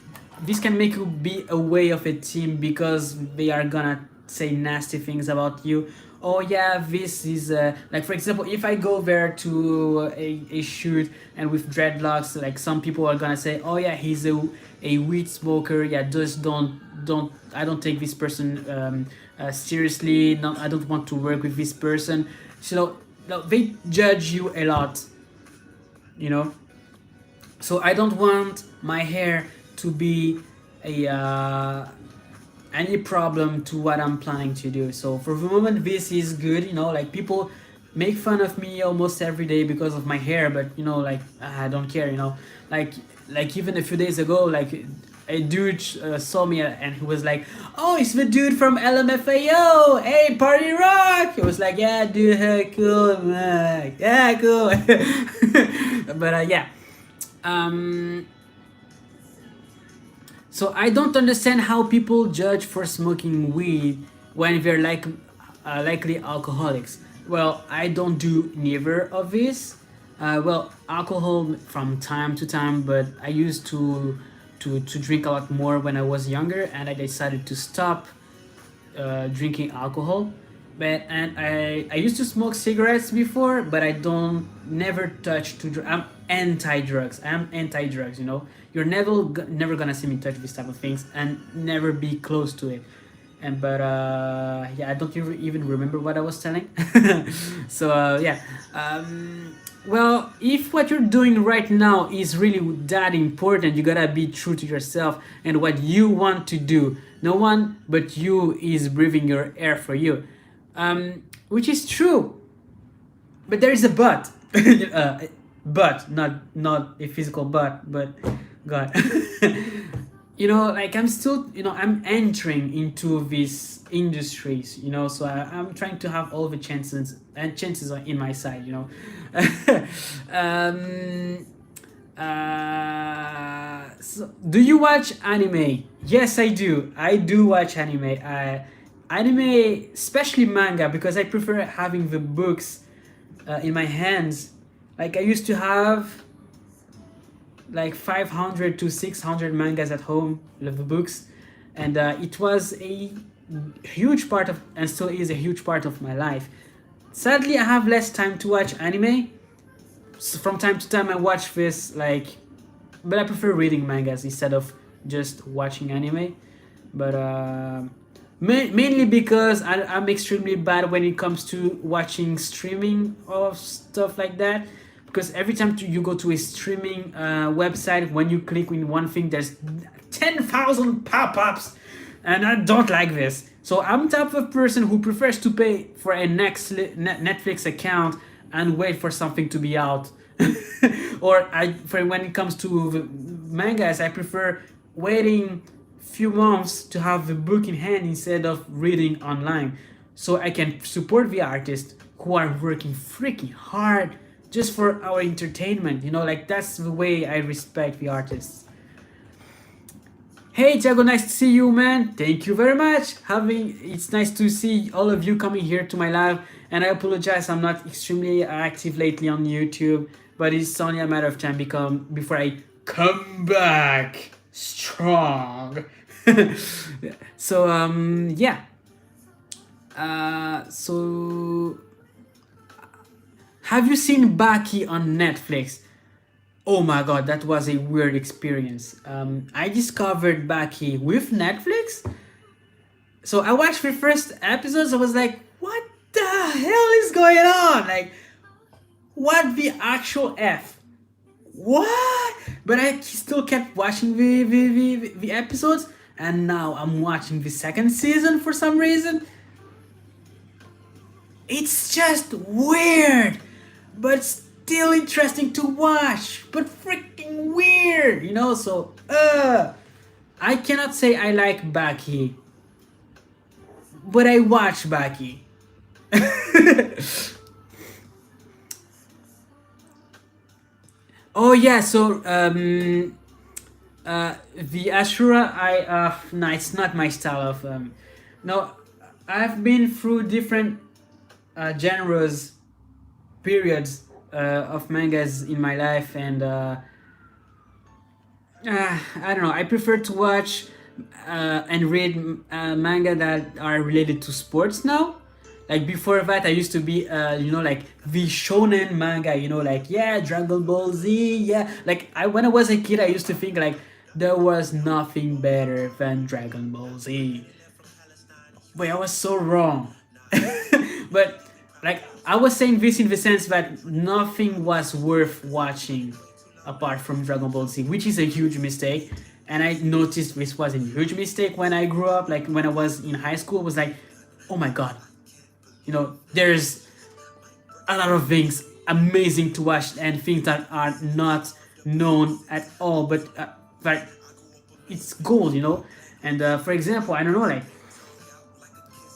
this can make you be away of a team because they are gonna say nasty things about you. Oh yeah, this is like, for example, if I go there to a shoot and with dreadlocks, like some people are gonna say, oh yeah, he's a weed smoker. Yeah, just don't I don't take this person seriously. No, I don't want to work with this person. So they judge you a lot, you know. So I don't want my hair to be a any problem to what I'm planning to do. So for the moment, this is good. Like people make fun of me almost every day because of my hair, but I don't care. Like even a few days ago, like a dude saw me and he was like, "Oh, it's the dude from LMFAO. Hey, party rock!" He was like, "Yeah, dude, hey, cool, man. Yeah, cool." But yeah. So I don't understand how people judge for smoking weed when they're likely alcoholics. Well, I don't do neither of this. Well, alcohol from time to time, but I used to drink a lot more when I was younger, and I decided to stop drinking alcohol. But and I used to smoke cigarettes before, but I don't never touch I'm anti-drugs. I'm anti-drugs. You're never gonna see me touch these type of things and never be close to it. But yeah, I don't even remember what I was telling. So yeah. Well, if what you're doing right now is really that important, you gotta be true to yourself and what you want to do. No one but you is breathing your air for you, which is true. But there is a but. But not a physical but God. Like I'm still, I'm entering into these industries, so I'm trying to have all the chances are in my side. So do you watch anime? Yes, I do. I do watch anime. Anime, especially manga, because I prefer having the books in my hands. Like I used to have like 500 to 600 mangas at home, love the books, and it was a huge part of, and still is a huge part of my life. Sadly, I have less time to watch anime. So from time to time I watch this, but I prefer reading mangas instead of just watching anime. But mainly because I'm extremely bad when it comes to watching streaming of stuff like that. Because every time you go to a streaming website, when you click in one thing, there's 10,000 pop-ups, and I don't like this. So I'm the type of person who prefers to pay for a Netflix account and wait for something to be out. Or for when it comes to the mangas, I prefer waiting few months to have the book in hand instead of reading online, so I can support the artists who are working freaking hard just for our entertainment. Like that's the way I respect the artists. Hey Tiago, nice to see you, man. Thank you very much. It's nice to see all of you coming here to my live, and I apologize I'm not extremely active lately on YouTube, but it's only a matter of time before I come back strong. So yeah. So have you seen Baki on Netflix? Oh my god, that was a weird experience. I discovered Baki with Netflix. So I watched the first episodes. I was like, what the hell is going on? Like, what the actual F? What? But I still kept watching the episodes, and now I'm watching the second season for some reason. It's just weird, but still interesting to watch, but freaking weird, So I cannot say I like Baki. but I watch Baki. Oh yeah, so the Ashura, no, it's not my style of no, I've been through different genres, periods of mangas in my life, and I don't know. I prefer to watch and read manga that are related to sports now. Like before that, I used to be, like the shonen manga. Like yeah, Dragon Ball Z. Yeah, like when I was a kid, I used to think like there was nothing better than Dragon Ball Z. But I was so wrong. But like I was saying this in the sense that nothing was worth watching apart from Dragon Ball Z, which is a huge mistake. And I noticed this was a huge mistake when I grew up. Like when I was in high school, it was like, oh my god, there's a lot of things amazing to watch and things that are not known at all, but like it's gold. And for example, I don't know, like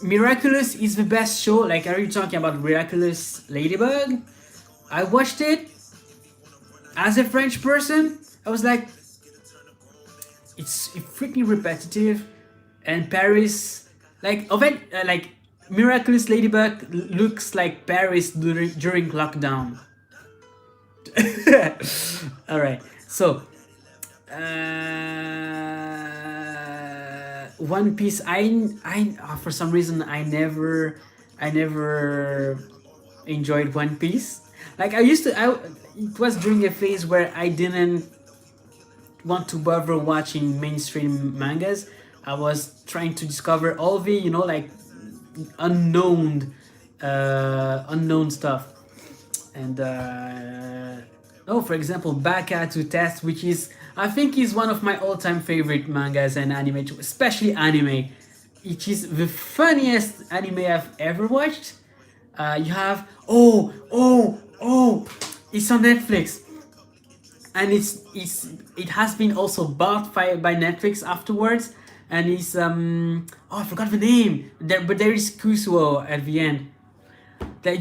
Miraculous is the best show. Like, are you talking about Miraculous Ladybug? I watched it as a French person. I was like, it's freaking repetitive, and Paris, like Miraculous Ladybug looks like Paris during lockdown. All right, so One Piece. For some reason I never enjoyed One Piece. Like I used to. It was during a phase where I didn't want to bother watching mainstream mangas. I was trying to discover all the like unknown stuff. And for example, Baka to Test, which is I think is one of my all-time favorite mangas and anime, especially anime. It is the funniest anime I've ever watched. You have it's on Netflix, and it has been also bought by Netflix afterwards, and it's I forgot the name. But there is Kusuo at the end. That if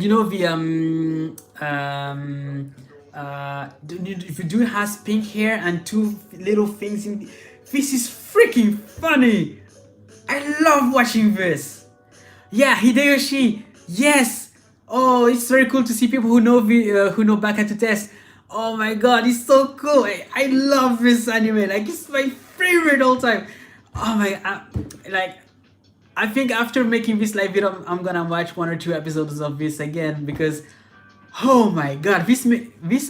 the dude has pink hair and two little things in. This is freaking funny. I love watching this. Yeah, Hideyoshi. Yes. Oh, it's very cool to see people who know Baka to Test. Oh my god, it's so cool. I love this anime. Like it's my favorite all time. Oh my, like I think after making this live video, I'm gonna watch 1 or 2 episodes of this again because, oh my god, this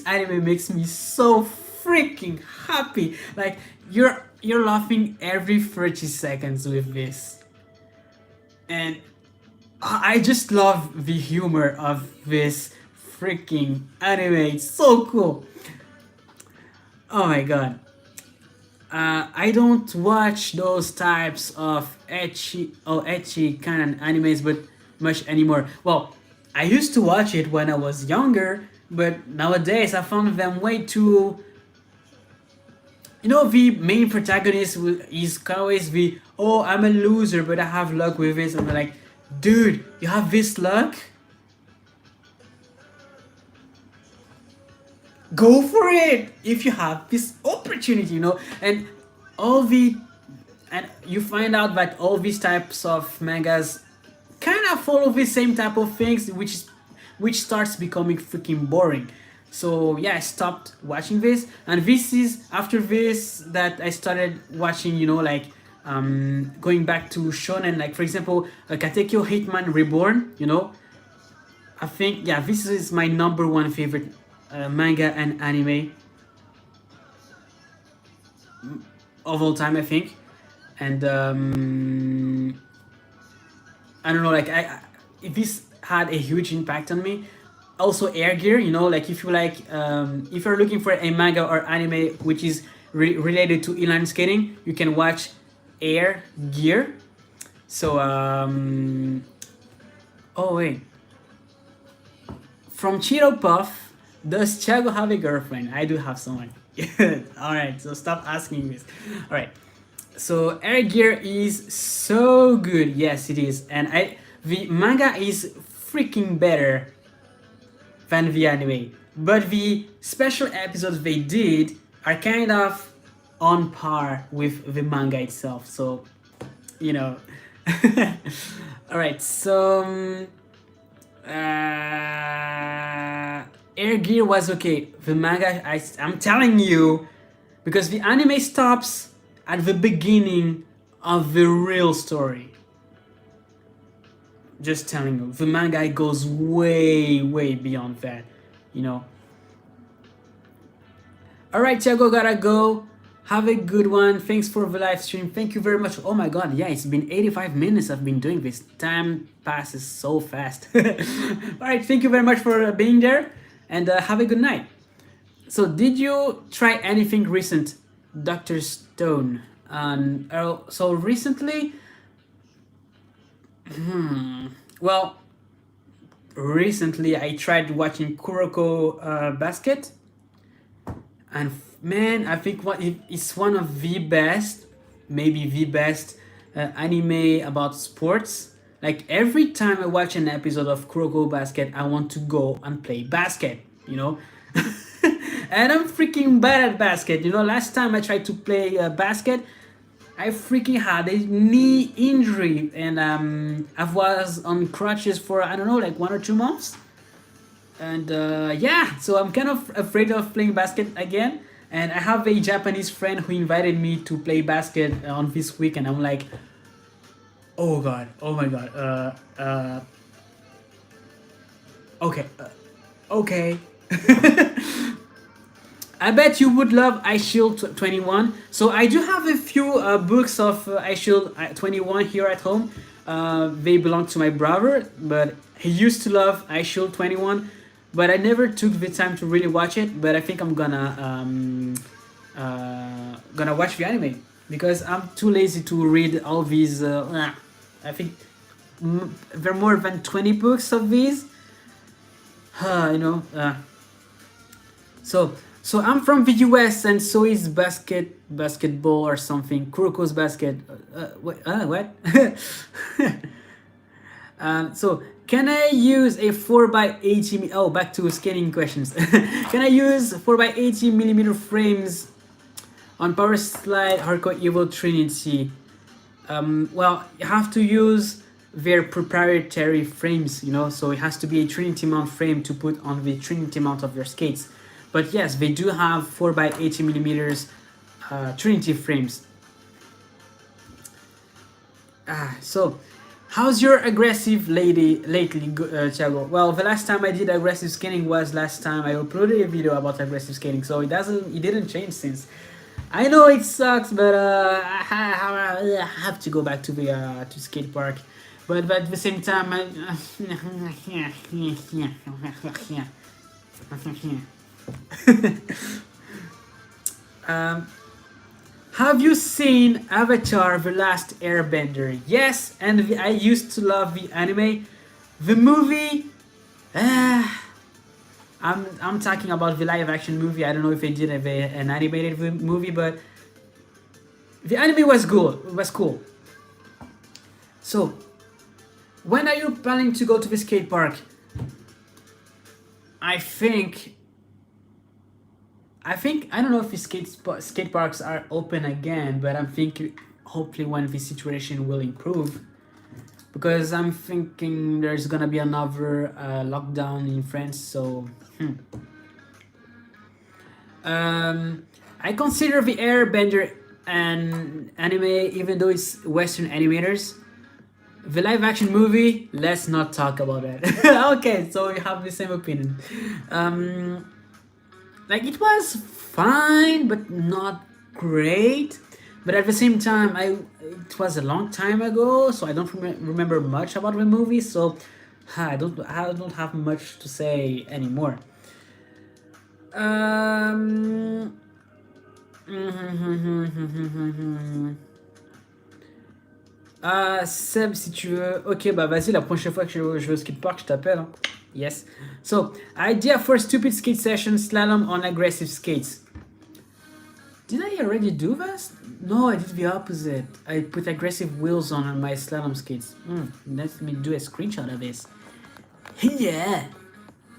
anime makes me so freaking happy. Like you're laughing every 30 seconds with this, and I just love the humor of this freaking anime. It's so cool. Oh my god. I don't watch those types of ecchi kind of animes but much anymore. Well, I used to watch it when I was younger, but nowadays I found them way too. The main protagonist is always the I'm a loser but I have luck with this, and they're like, dude, you have this luck? Go for it if you have this opportunity, and and you find out that all these types of mangas kind of follow the same type of things, which starts becoming freaking boring. So yeah, I stopped watching this, and this is after this that I started watching, like going back to shonen, like for example, Katekyo Hitman Reborn. I think this is my number one favorite manga and anime of all time, I think. And I don't know, like this had a huge impact on me. Also Air Gear, like if you're looking for a manga or anime which is related to inline skating, you can watch Air Gear. So oh wait, from Cheeto Puff, does Tiago have a girlfriend? I do have someone. Alright, so stop asking this. Alright. So Air Gear is so good. Yes, it is, and the manga is freaking better than the anime. But the special episodes they did are kind of on par with the manga itself. So, you know. All right. So, Air Gear was okay. The manga, I'm telling you, because the anime stops at the beginning of the real story. Just telling you, the manga goes way, way beyond that, you know. All right, Tiago, gotta go. Have a good one. Thanks for the live stream. Thank you very much. Oh my god, yeah, it's been 85 minutes I've been doing this. Time passes so fast. All right, thank you very much for being there, and have a good night. So, did you try anything recent, Dr. Stone? So recently, well, recently I tried watching Kuroko Basket, and man, I think it's one of the best, maybe the best anime about sports. Like every time I watch an episode of Kuroko Basket, I want to go and play basket, you know. And I'm freaking bad at basket. You know, last time I tried to play basket, I freaking had a knee injury, and I was on crutches for, I don't know, like 1 or 2 months. And yeah, so I'm kind of afraid of playing basket again. And I have a Japanese friend who invited me to play basket on this week, and I'm like, oh god, oh my god, okay, okay. I bet you would love Ice Shield 21. So I do have a few books of Ice Shield 21 here at home. They belong to my brother, but he used to love Ice Shield 21. But I never took the time to really watch it. But I think I'm gonna watch the anime because I'm too lazy to read all these. I think there are more than 20 books of these. You know. So I'm from the US, and so is basketball or something. Kuroko's basket. What? So can I use a 4x80? Oh, back to skating questions. Can I use 4x80 millimeter frames on Power Slide Hardcore Evil Trinity? Well, you have to use their proprietary frames, you know. So it has to be a Trinity mount frame to put on the Trinity mount of your skates. But yes, they do have 4x80 millimeters Trinity frames. So, how's your aggressive lately, Tiago? Well, the last time I did aggressive skating was last time I uploaded a video about aggressive skating, so it didn't change since. I know it sucks, but I have to go back to the to skate park. But at the same time, have you seen Avatar: The Last Airbender? Yes, and I used to love the anime. The movie, I'm talking about the live action movie. I don't know if they did an animated movie, but the anime was cool. It was cool. So, when are you planning to go to the skate park? I don't know if the skate parks are open again, but I'm thinking hopefully when the situation will improve, because I'm thinking there's gonna be another lockdown in France. So I consider the Airbender an anime, even though it's Western animators. The live action movie, let's not talk about that. Okay, so you have the same opinion. Like, it was fine, but not great. But at the same time, it was a long time ago, so I don't remember much about the movie. So I don't have much to say anymore. Seb, si tu veux. Ok, bah vas-y, la prochaine fois que je vais au skatepark, je t'appelle. Hein. Yes. So, idea for stupid skate session, slalom on aggressive skates. Did I already do this? No, I did the opposite. I put aggressive wheels on my slalom skates. Let me do a screenshot of this. Yeah.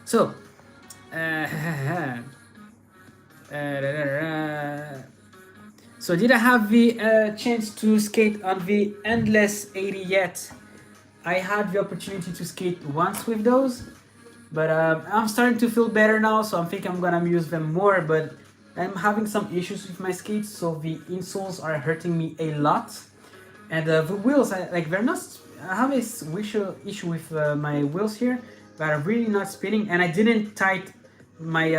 So, uh, so did I have the chance to skate on the Endless 80 yet? I had the opportunity to skate once with those, but I'm starting to feel better now, so I'm thinking I'm gonna use them more, but I'm having some issues with my skates, so the insoles are hurting me a lot. And the wheels, they're not. I have this issue with my wheels here that are really not spinning, and I didn't tight my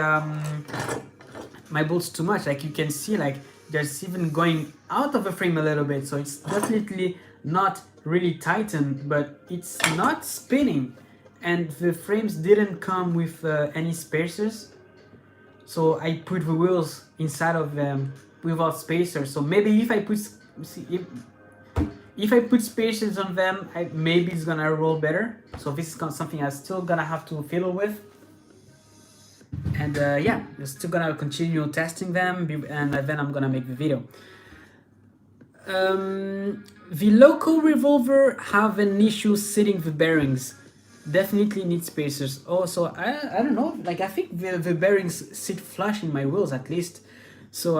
my bolts too much. Like you can see, like there's even going out of the frame a little bit, so it's definitely not really tightened, but it's not spinning, and the frames didn't come with any spacers, so I put the wheels inside of them without spacers. So maybe if I put if I put spacers on them, maybe it's gonna roll better. So this is something I'm still gonna have to fiddle with. And yeah, I'm still gonna continue testing them, and then I'm gonna make the video. The local revolver have an issue sitting the bearings. Definitely need spacers. Also, I don't know, like I think the bearings sit flush in my wheels at least. So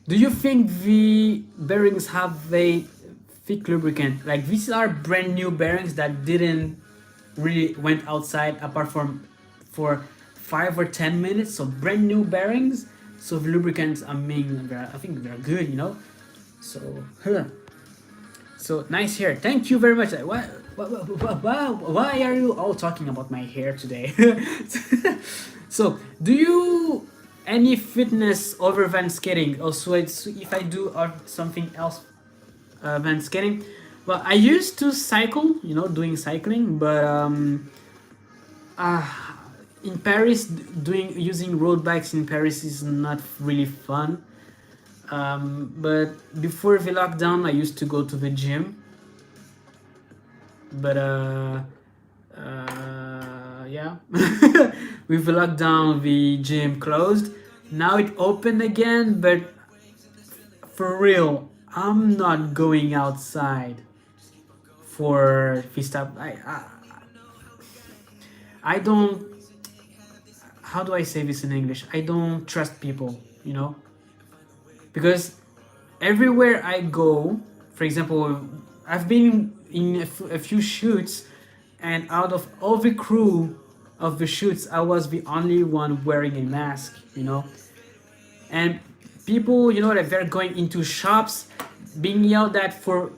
do you think the bearings have a thick lubricant? Like these are brand new bearings that didn't really went outside apart from for 5 or 10 minutes. So brand new bearings. So the lubricants, I mean, I think they're good, you know. So so nice hair. Thank you very much. Why are you all talking about my hair today? So do you any fitness other than skating? Also, if I do something else than skating, well, I used to cycle, you know, doing cycling, but in Paris, using road bikes in Paris is not really fun. But before the lockdown, I used to go to the gym. But yeah, with the lockdown, the gym closed. Now it opened again, but for real, I'm not going outside for this stuff. I don't. How do I say this in English? I don't trust people, you know, because everywhere I go, for example, I've been in a few shoots, and out of all the crew of the shoots, I was the only one wearing a mask, you know, and people, you know, like they're going into shops, being yelled at for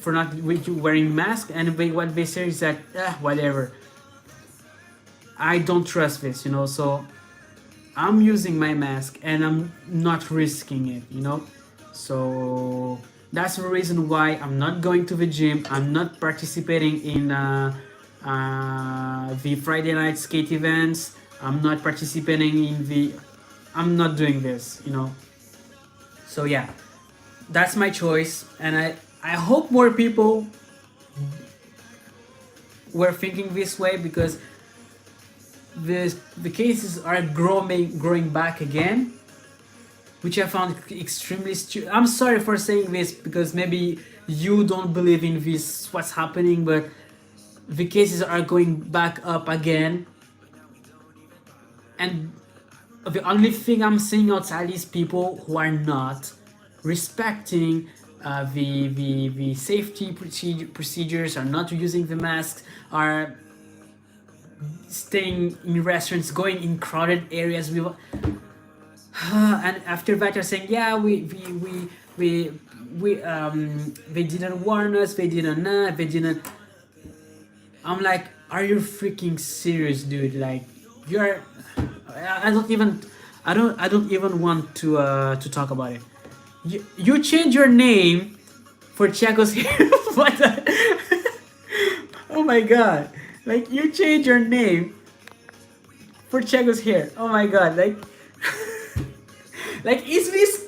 not wearing mask, and what they say is that whatever. I don't trust this, you know, so I'm using my mask and I'm not risking it, you know. So that's the reason why I'm not going to the gym. I'm not participating in the Friday night skate events. I'm not participating in I'm not doing this, you know. So yeah, that's my choice, and I hope more people were thinking this way, because the cases are growing back again, which I found extremely stupid. I'm sorry for saying this, because maybe you don't believe in this, what's happening, but the cases are going back up again, and the only thing I'm seeing outside is people who are not respecting the safety procedures, are not using the masks, are staying in restaurants, going in crowded areas. And after that you're saying, yeah, we they didn't warn us, they didn't. I'm like, are you freaking serious, dude? Like, you're I don't even want to talk about it. You change your name for Tiago's hair. What oh my god. Like, you change your name for Tiago's hair. Oh my god, like like, is this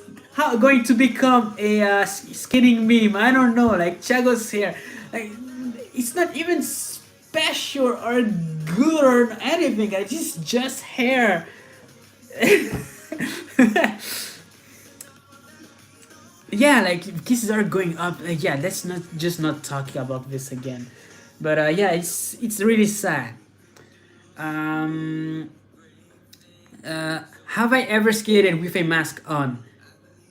going to become a skinning meme? I don't know. Like, Tiago's hair, like, it's not even special or good or anything. It's just hair. yeah, like cases are going up. Like, yeah, let's not talk about this again. But yeah, it's really sad. Um, have I ever skated with a mask on?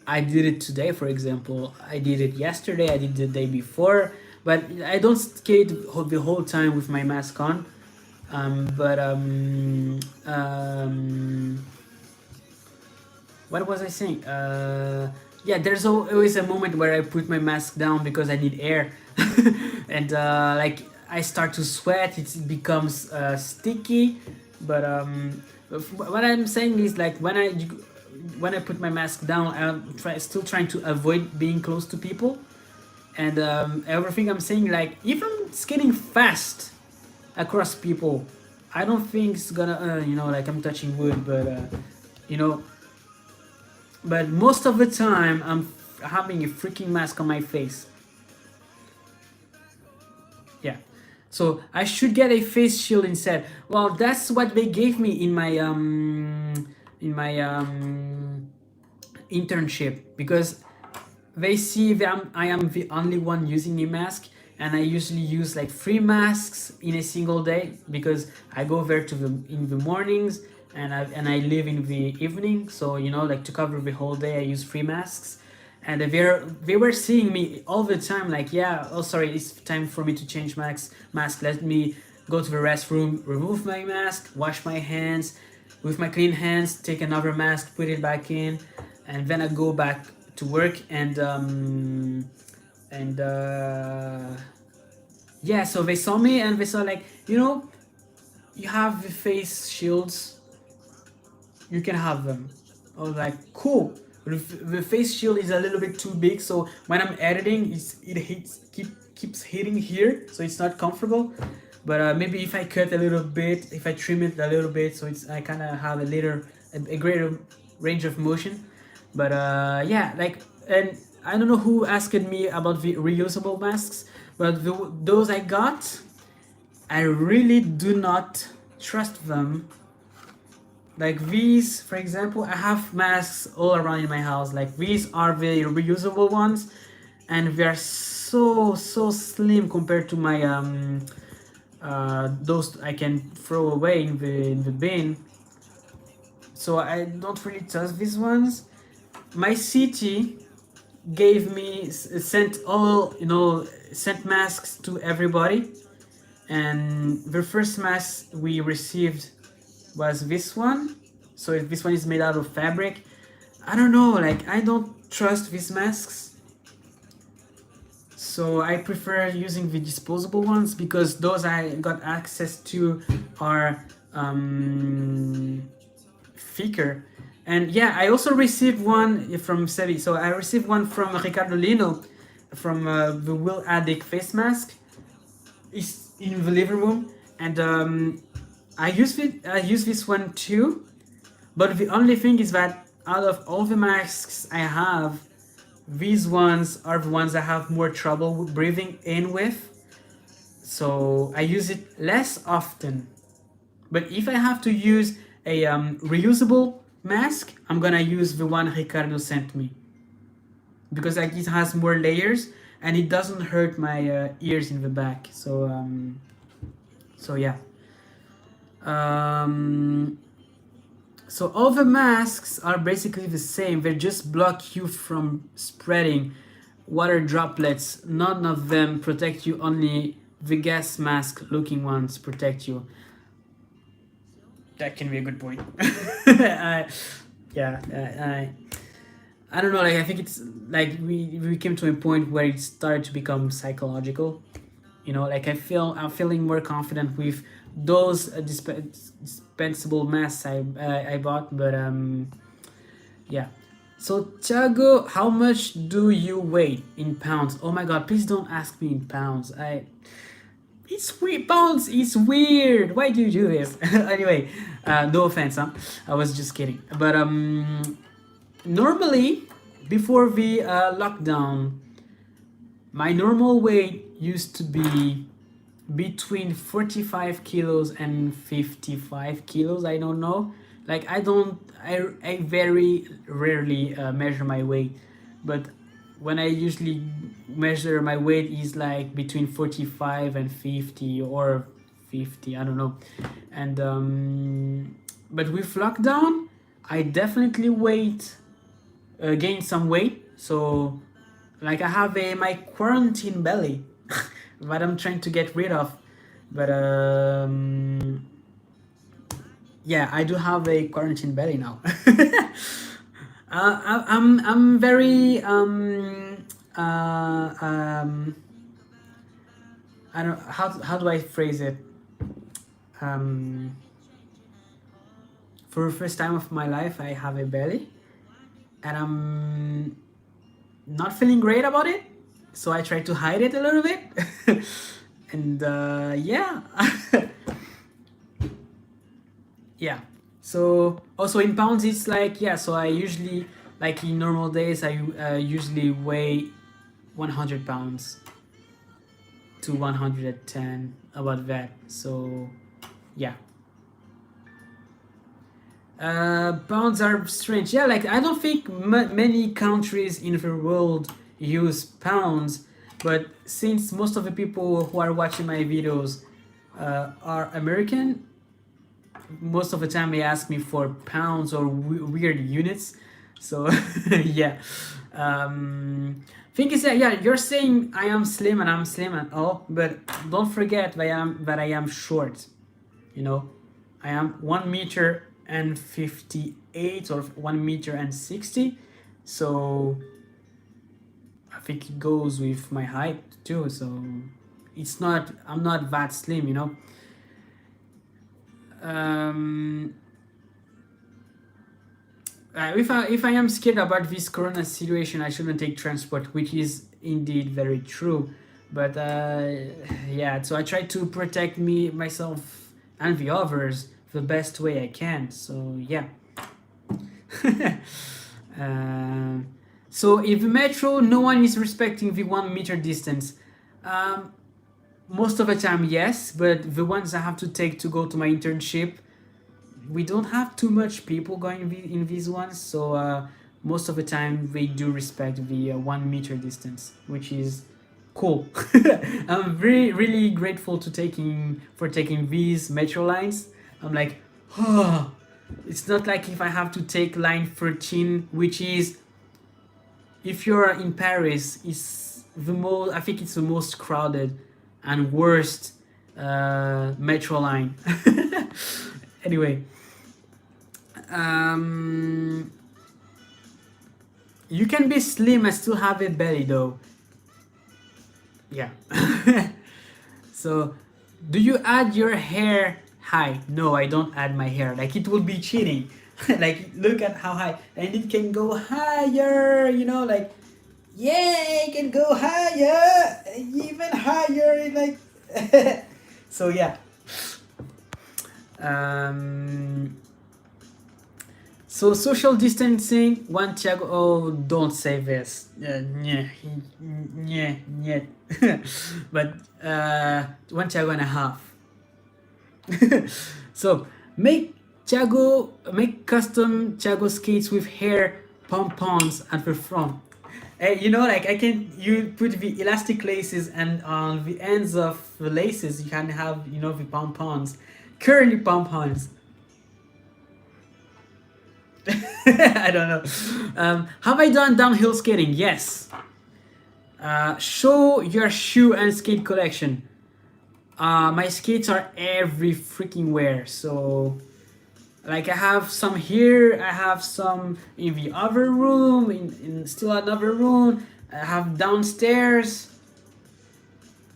I did it today, for example. I did it yesterday. I did the day before. But I don't skate the whole time with my mask on. But what was I saying? Yeah, there's always a moment where I put my mask down because I need air, and like I start to sweat. It becomes sticky. But what I'm saying is like when I put my mask down, still trying to avoid being close to people, and everything I'm saying, like if I'm skating fast across people, I don't think it's gonna like I'm touching wood, but you know but most of the time I'm having a freaking mask on my face. Yeah. So I should get a face shield instead. Well, that's what they gave me in my internship, because they see that I am the only one using a mask, and I usually use like 3 masks in a single day because I go there in the mornings, and I leave in the evening. So like to cover the whole day, I use 3 masks, and they were seeing me all the time. Like, yeah, oh sorry, it's time for me to change mask. Let me go to the restroom, remove my mask, wash my hands. With my clean hands, take another mask, put it back in, and then I go back to work. And yeah, so they saw me and they saw, like, you have the face shields, you can have them. I was like, cool. The face shield is a little bit too big, so when I'm editing, keeps hitting here, so it's not comfortable. But maybe if I cut a little bit, if I trim it a little bit, so I kind of have a greater range of motion. But yeah, like, and I don't know who asked me about the reusable masks, but those I got, I really do not trust them. Like these, for example, I have masks all around in my house. Like these are the reusable ones, and they're so slim compared to my those I can throw away in the bin. So I don't really trust these ones. My city gave me sent masks to everybody, and the first mask we received was this one. So this one is made out of fabric. I don't know, like I don't trust these masks, so I prefer using the disposable ones, because those I got access to are thicker. And yeah, I also received one from Sevi. So I received one from Ricardo Lino, from the Will Addict face mask. It's in the living room, and I use this one too. But the only thing is that out of all the masks I have, these ones are the ones I have more trouble breathing in with. So I use it less often. But if I have to use a reusable mask, I'm gonna use the one Ricardo sent me, because like it has more layers and it doesn't hurt my ears in the back. So yeah. So all the masks are basically the same. They just block you from spreading water droplets. None of them protect you. Only the gas mask looking ones protect you. That can be a good point. I don't know. Like I think it's like we came to a point where it started to become psychological. Like I'm feeling more confident with those dispensable masks I bought. But yeah. So Tiago, how much do you weigh in pounds? Oh my God! Please don't ask me in pounds. It's weird. Pounds. It's weird. Why do you do this? Anyway, no offense, huh? I was just kidding. But normally, before the lockdown, my normal weight used to be between 45 kilos and 55 kilos. I don't know. Like I very rarely measure my weight, but when I usually measure my weight is like between 45 and 50 or 50, I don't know. And but with lockdown, I definitely gained some weight. So like I have my quarantine belly that I'm trying to get rid of. But yeah, I do have a quarantine belly now. I'm very I don't, how do I phrase it? Um, for the first time of my life, I have a belly, and I'm not feeling great about it. So I try to hide it a little bit, and yeah, yeah. So also in pounds, it's like, yeah. So I usually, like in normal days, I usually weigh 100 pounds to 110, about that. So yeah. Pounds are strange. Yeah, like I don't think many countries in the world use pounds, but since most of the people who are watching my videos are American, most of the time they ask me for pounds or weird units. So yeah. Thing is that, yeah, you're saying I am slim and I'm slim and all, but don't forget that I am short. You know, I am 1 meter and 58 or 1 meter and 60. So I think it goes with my height too. So I'm not that slim, you know. If I am scared about this corona situation, I shouldn't take transport, which is indeed very true. But yeah, so I try to protect myself and the others the best way I can. So yeah. So in the metro, no one is respecting the 1 meter distance. Most of the time, yes, but the ones I have to take to go to my internship, we don't have too much people going in these ones, so most of the time they do respect the 1 meter distance, which is cool. I'm really grateful for taking these metro lines. I'm like, oh, it's not like if I have to take line 13, which is, if you're in Paris, is I think it's the most crowded and worst metro line. Anyway, you can be slim and still have a belly though. Yeah. So, do you add your hair high? No, I don't add my hair. Like, it would be cheating. Like, look at how high, and it can go higher. You know, like, yeah, it can go higher, even higher. Like, so yeah. So social distancing, one Tiago. Oh, don't say this. Yeah, but 1.5 Tiago. So make custom Tiago skates with hair pompons at the front. You know, like you put the elastic laces, and on the ends of the laces you can have, you know, the pompons, curly pompons. I don't know. Have I done downhill skating? Yes. Show your shoe and skate collection. My skates are every freaking where. So, like, I have some here. I have some in the other room. In still another room. I have downstairs.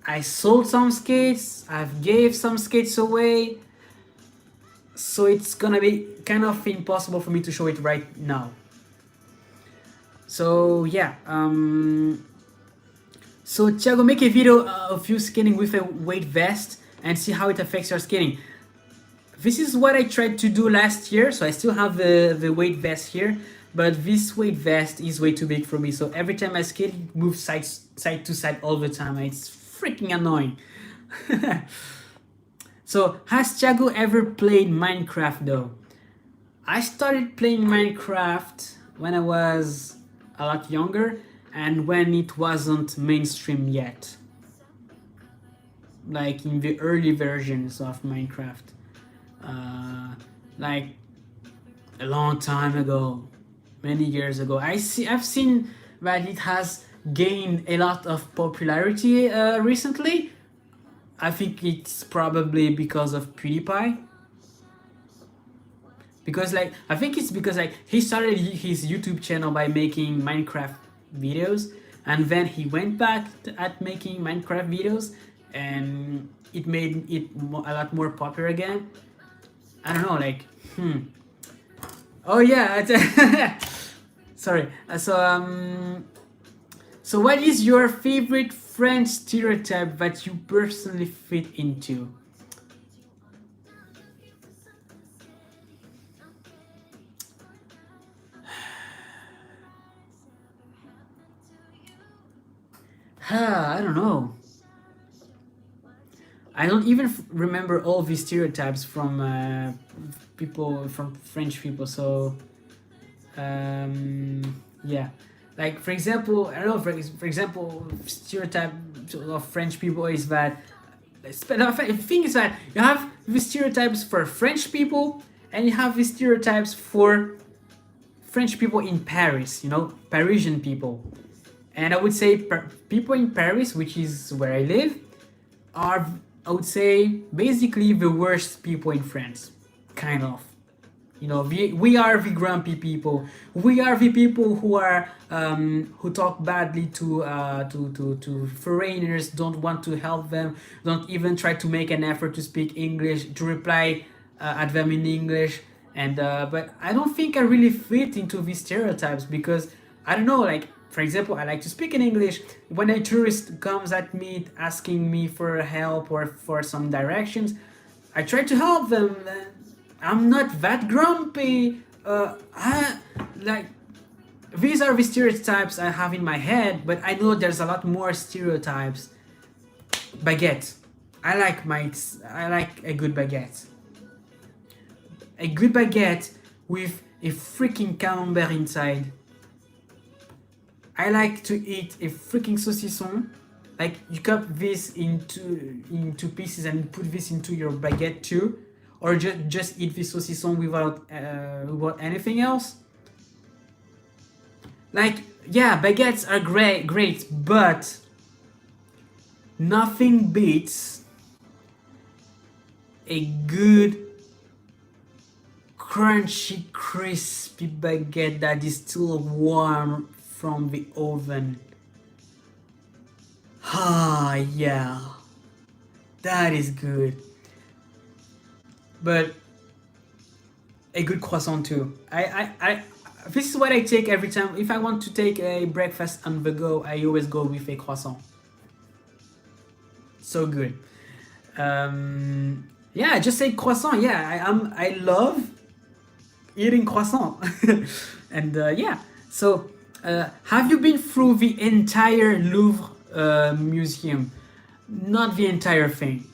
I sold some skates. I've gave some skates away. So it's gonna be kind of impossible for me to show it right now. So yeah, so Tiago, make a video of you skating with a weight vest and see how it affects your skating. This is what I tried to do last year, so I still have the weight vest here, but this weight vest is way too big for me, so every time I skate, it moves side to side all the time, and it's freaking annoying. So, has Tiago ever played Minecraft though? I started playing Minecraft when I was a lot younger, and when it wasn't mainstream yet, like in the early versions of Minecraft, like a long time ago, many years ago. I've seen that it has gained a lot of popularity recently. I think it's probably because of PewDiePie. Because like I think it's because like he started his YouTube channel by making Minecraft videos, and then he went back at making Minecraft videos, and it made it a lot more popular again. I don't know, like oh yeah. Sorry. So what is your favorite French stereotype that you personally fit into? I don't know. I don't even remember all the stereotypes from people, from French people. So yeah, like for example, I don't know. For example, stereotype of French people is that the thing is that you have the stereotypes for French people, and you have the stereotypes for French people in Paris. You know, Parisian people. And I would say people in Paris, which is where I live, are, I would say, basically the worst people in France. Kind of. You know, we are the grumpy people. We are the people who are who talk badly to foreigners, don't want to help them, don't even try to make an effort to speak English, to reply at them in English. And but I don't think I really fit into these stereotypes because I don't know, like for example, I like to speak in English. When a tourist comes at me asking me for help or for some directions, I try to help them. I'm not that grumpy. Like these are the stereotypes I have in my head, but I know there's a lot more stereotypes. Baguette. I like a good baguette. A good baguette with a freaking camembert inside. I like to eat a freaking saucisson. Like you cut this into pieces and put this into your baguette too, or just eat the saucisson without anything else. Like yeah, baguettes are great, but nothing beats a good crunchy, crispy baguette that is still warm from the oven. Ah, yeah, that is good. But a good croissant too. This is what I take every time. If I want to take a breakfast on the go, I always go with a croissant. So good. Yeah, just say croissant. Yeah, I love eating croissant. And yeah, so have you been through the entire Louvre museum? Not the entire thing.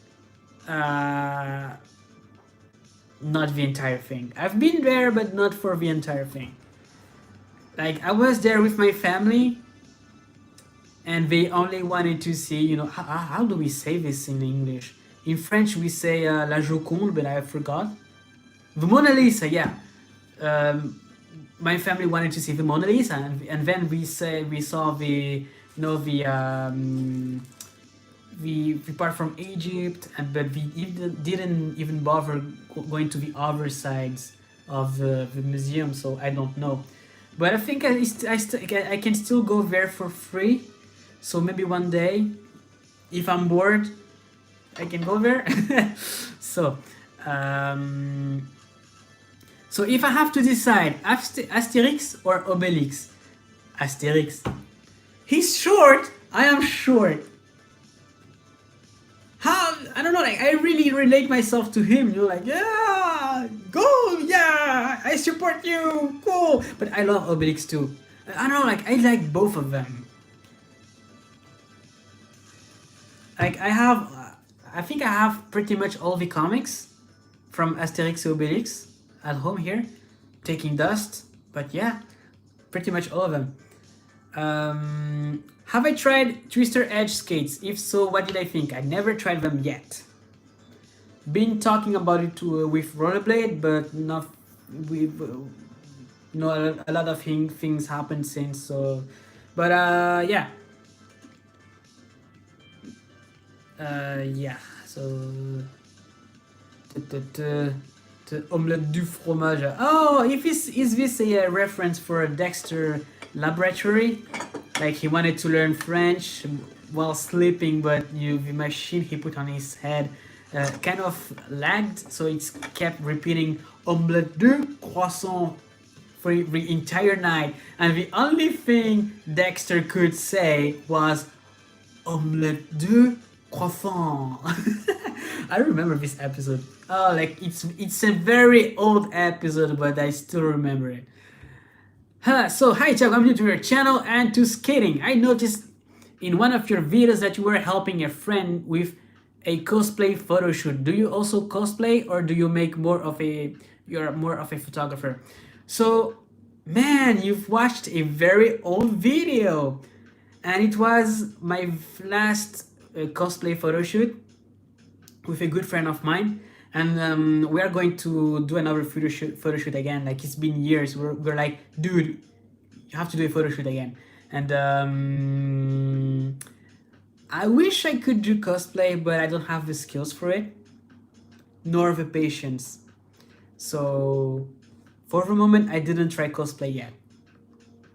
Not the entire thing. I've been there, but not for the entire thing. Like I was there with my family, and they only wanted to see, you know, how do we say this in English? In French we say La Joconde, but I forgot. The Mona Lisa, yeah. My family wanted to see the Mona Lisa, and then we saw the, you know, the part from Egypt, and but we didn't even bother going to the other sides of the museum, so I don't know. But I think I can still go there for free, so maybe one day, if I'm bored, I can go there. So, so if I have to decide Asterix or Obelix, Asterix. He's short. I am short. How, I don't know, like I really relate myself to him. You're like, yeah, go, yeah, I support you, cool. But I love Obelix too. I don't know, like I like both of them. Like I think I have pretty much all the comics from Asterix and Obelix at home here, taking dust. But yeah, pretty much all of them. Have I tried Twister Edge skates? If so, what did I think? I never tried them yet. Been talking about it with Rollerblade, but not with a lot of things happened since. So, but yeah, yeah. So, the omelette du fromage. Oh, if is this a reference for Dexter Laboratory? Like he wanted to learn French while sleeping, but the machine he put on his head kind of lagged, so it kept repeating omelette de croissant for the entire night, and the only thing Dexter could say was omelette de croissant. I remember this episode. Oh, like it's a very old episode, but I still remember it. So hi Tiago, I'm new to your channel and to skating. I noticed in one of your videos that you were helping a friend with a cosplay photo shoot. Do you also cosplay, or do you make you're more of a photographer? So man, you've watched a very old video, and it was my last cosplay photo shoot with a good friend of mine, and we are going to do another photo shoot again. Like it's been years. We're like, dude, you have to do a photo shoot again. And I wish I could do cosplay, but I don't have the skills for it, nor the patience. So for the moment, I didn't try cosplay yet,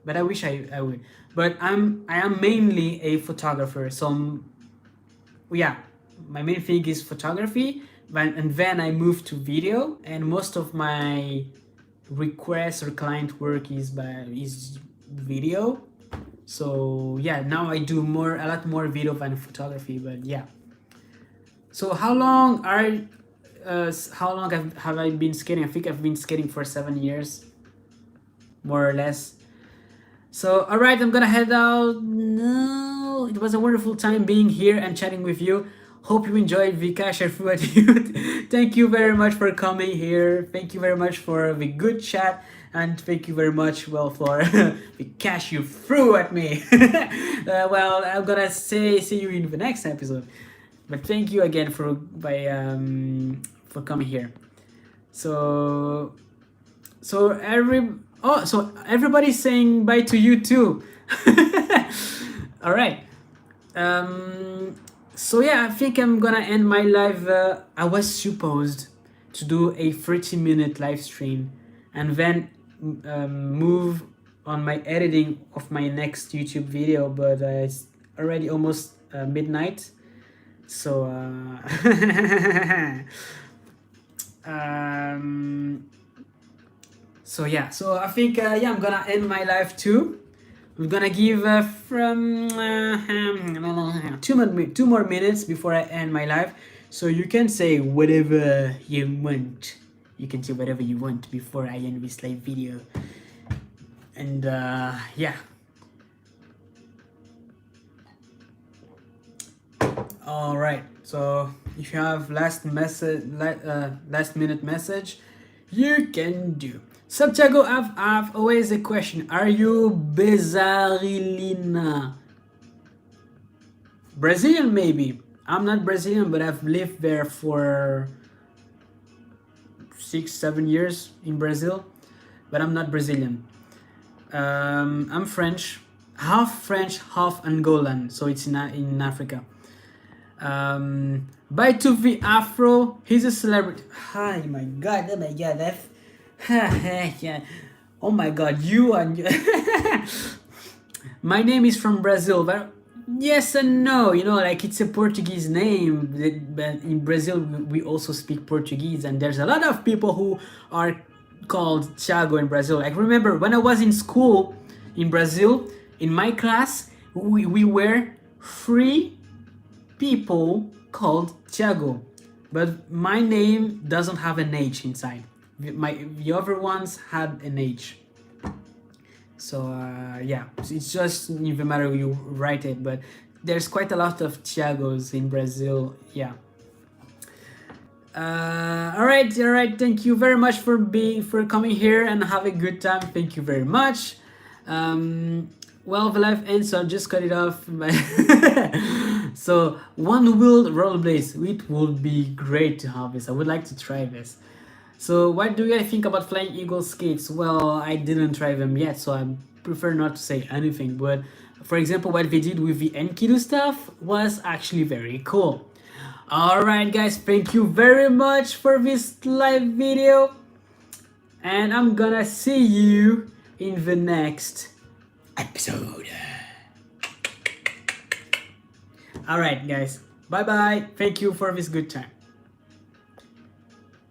but I wish I would. But I am mainly a photographer, so yeah, my main thing is photography, and then I moved to video, and most of my requests or client work is video. So yeah, now I do a lot more video than photography, but yeah. So how long have I been skating? I think I've been skating for 7 years, more or less. So alright, I'm gonna head out now. It was a wonderful time being here and chatting with you. Hope you enjoyed the cash I threw at you. Thank you very much for coming here. Thank you very much for the good chat, and thank you very much, well, for the cash you threw at me. Well, I'm gonna see you in the next episode. But thank you again for coming here. So everybody's saying bye to you too. All right. So yeah, I think I'm gonna end my live. I was supposed to do a 30-minute live stream and then move on my editing of my next YouTube video, but it's already almost midnight. So so yeah, so I think yeah, I'm gonna end my live too. I'm gonna give from 2 more minutes before I end my live, so you can say whatever you want. You can say whatever you want before I end this live video. And yeah. All right. So if you have last minute message, you can do. So Tiago, I've always a question. Are you Bezarilina? Brazilian maybe. I'm not Brazilian, but I've lived there for 6-7 years in Brazil, but I'm not Brazilian. I'm French, half Angolan, so it's in Africa. Bye to the Afro. He's a celebrity. Hi, my God. Oh my God. That's yeah. Oh my God. You and my name is from Brazil, but yes and no. You know, like it's a Portuguese name, but in Brazil we also speak Portuguese, and there's a lot of people who are called Tiago in Brazil. Like remember when I was in school in Brazil, in my class, we were 3 people called Tiago, but my name doesn't have an H inside. The other ones had an H. So yeah, it's just even matter how you write it, but there's quite a lot of Tiagos in Brazil. Yeah. All right. Thank you very much for coming here and have a good time. Thank you very much. Well, the life ends, so I'll just cut it off. So one wheel rollerblades, it would be great to have this. I would like to try this. So what do you guys think about Flying Eagle skates? Well, I didn't try them yet, so I prefer not to say anything. But for example, what they did with the Enkidu stuff was actually very cool. Alright guys, thank you very much for this live video. And I'm gonna see you in the next episode. Alright guys, bye bye. Thank you for this good time.